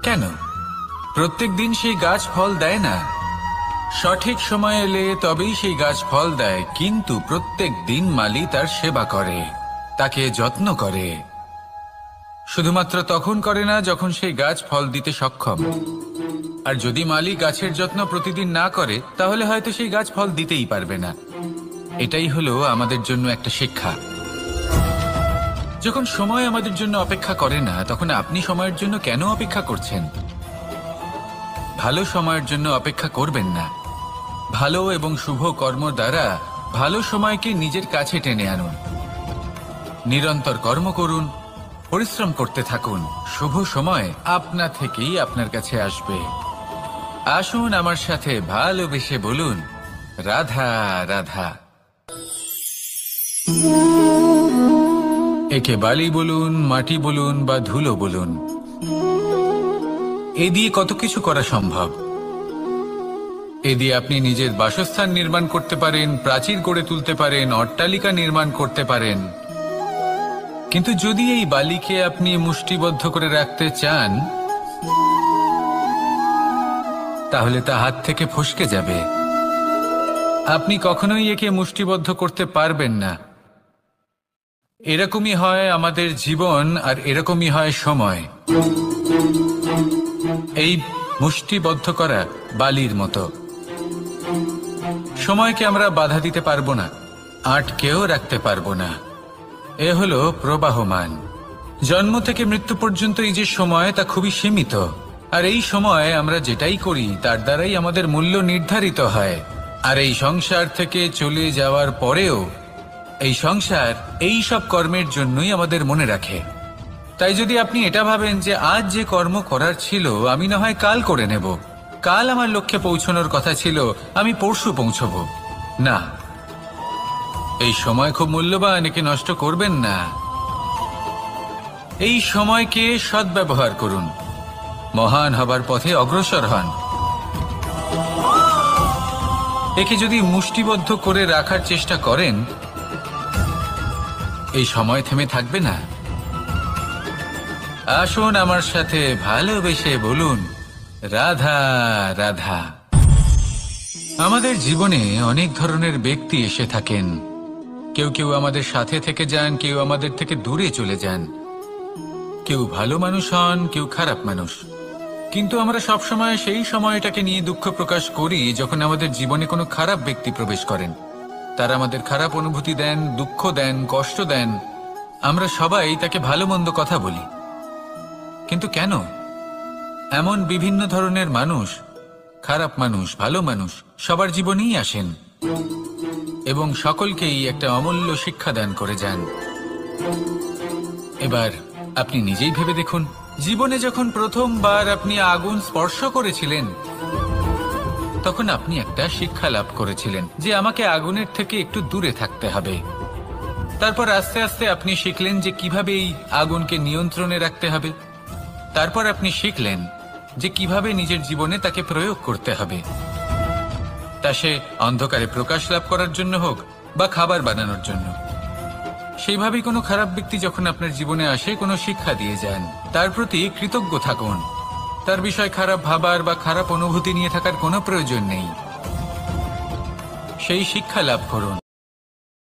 কেন প্রত্যেক দিন সেই গাছ ফল দেয় না? সঠিক সময় এলে তবেই সেই গাছ ফল দেয়, কিন্তু প্রত্যেক দিন মালি তার সেবা করে, তাকে যত্ন করে। শুধুমাত্র তখন করে না যখন সেই গাছ ফল দিতে সক্ষম। আর যদি মালি গাছের যত্ন প্রতিদিন না করে, তাহলে হয়তো সেই গাছ ফল দিতেই পারবে না। এটাই হলো আমাদের জন্য একটা শিক্ষা। যখন সময় আমাদের জন্য অপেক্ষা করে না, তখন আপনি সময়ের জন্য কেন অপেক্ষা করছেন? ভালো সময়ের জন্য অপেক্ষা করবেন না। ভালো এবং শুভ কর্ম দ্বারা ভালো সময়কে নিজের কাছে টেনে আনুন। নিরন্তর কর্ম করুন, পরিশ্রম করতে থাকুন। শুভ সময় আপনা থেকেই আপনার কাছে আসবে। আসুন আমার সাথে ভালোবেসে বলুন, রাধা রাধা। একে বালি বলুন, মাটি বলুন বা ধুলো বলুন, এ দিয়ে কত কিছু করা সম্ভব। এ দিয়ে আপনি নিজের বাসস্থান নির্মাণ করতে পারেন, প্রাচীর গড়ে তুলতে পারেন, অট্টালিকা নির্মাণ করতে পারেন। কিন্তু যদি এই বালিকে আপনি মুষ্টিবদ্ধ করে রাখতে চান, তাহলে তা হাত থেকে ফসকে যাবে। আপনি কখনোই একে মুষ্টিবদ্ধ করতে পারবেন না। এরকমই হয় আমাদের জীবন, আর এরকমই হয় সময়। এই মুষ্টিবদ্ধ করা বালির মতো। সময়কে আমরা বাধা দিতে পারবো না, আটকেও রাখতে পারবো না। এ হলো প্রবাহমান। জন্ম থেকে মৃত্যু পর্যন্ত এই যে সময়, তা খুবই সীমিত। আর এই সময় আমরা যেটাই করি তার দ্বারাই আমাদের মূল্য নির্ধারিত হয়। আর এই সংসার থেকে চলে যাওয়ার পরেও এই সংসার এই সব কর্মের জন্যই আমাদের মনে রাখে। তাই যদি আপনি এটা ভাবেন যে আজ যে কর্ম করার ছিল আমি না হয় কাল করে নেব, কাল আমার লক্ষ্যে পৌঁছানোর কথা ছিল আমি পরশু পৌঁছব, না, এই সময় খুব মূল্যবান, একে নষ্ট করবেন না। এই সময়কে সদ্ব্যবহার করুন, মহান হবার পথে অগ্রসর হন। একে যদি মুষ্টিবদ্ধ করে রাখার চেষ্টা করেন, এই সময় থেমে থাকবে না। আসুন আমার সাথে ভালোবেসে বলুন, রাধা রাধা। আমাদের জীবনে অনেক ধরনের ব্যক্তি এসে থাকেন। কেউ কেউ আমাদের সাথে থেকে যান, কেউ আমাদের থেকে দূরে চলে যান। কেউ ভালো মানুষ হন, কেউ খারাপ মানুষ। কিন্তু আমরা সবসময় সেই সময়টাকে নিয়ে দুঃখ প্রকাশ করি যখন আমাদের জীবনে কোনো খারাপ ব্যক্তি প্রবেশ করেন। তারা আমাদের খারাপ অনুভূতি দেন, দুঃখ দেন, কষ্ট দেন। আমরা সবাই তাকে ভালো মন্দ কথা বলি। কিন্তু কেন? এমন বিভিন্ন ধরনের মানুষ, খারাপ মানুষ, ভালো মানুষ, সবার জীবনেই আসেন এবং সকলকেই একটা অমূল্য শিক্ষা দান করে যান। এবার আপনি নিজেই ভেবে দেখুন, জীবনে যখন প্রথমবার আপনি আগুন স্পর্শ করেছিলেন, তখন আপনি একটা শিক্ষা লাভ করেছিলেন যে আমাকে আগুনের থেকে একটু দূরে থাকতে হবে। তারপর আস্তে আস্তে আপনি শিখলেন যে কিভাবে এই আগুনকে নিয়ন্ত্রণে রাখতে হবে। তারপর আপনি শিখলেন যে কিভাবে নিজের জীবনে তাকে প্রয়োগ করতে হবে, তা সে অন্ধকারে প্রকাশ লাভ করার জন্য হোক বা খাবার বানানোর জন্য। সেইভাবেই কোনো খারাপ ব্যক্তি যখন আপনার জীবনে আসে, কোনো শিক্ষা দিয়ে যান, তার প্রতি কৃতজ্ঞ থাকুন। তার বিষয় খারাপ ভাবার বা খারাপ অনুভূতি নিয়ে থাকার কোনো প্রয়োজন নেই। সেই শিক্ষা লাভ করুন।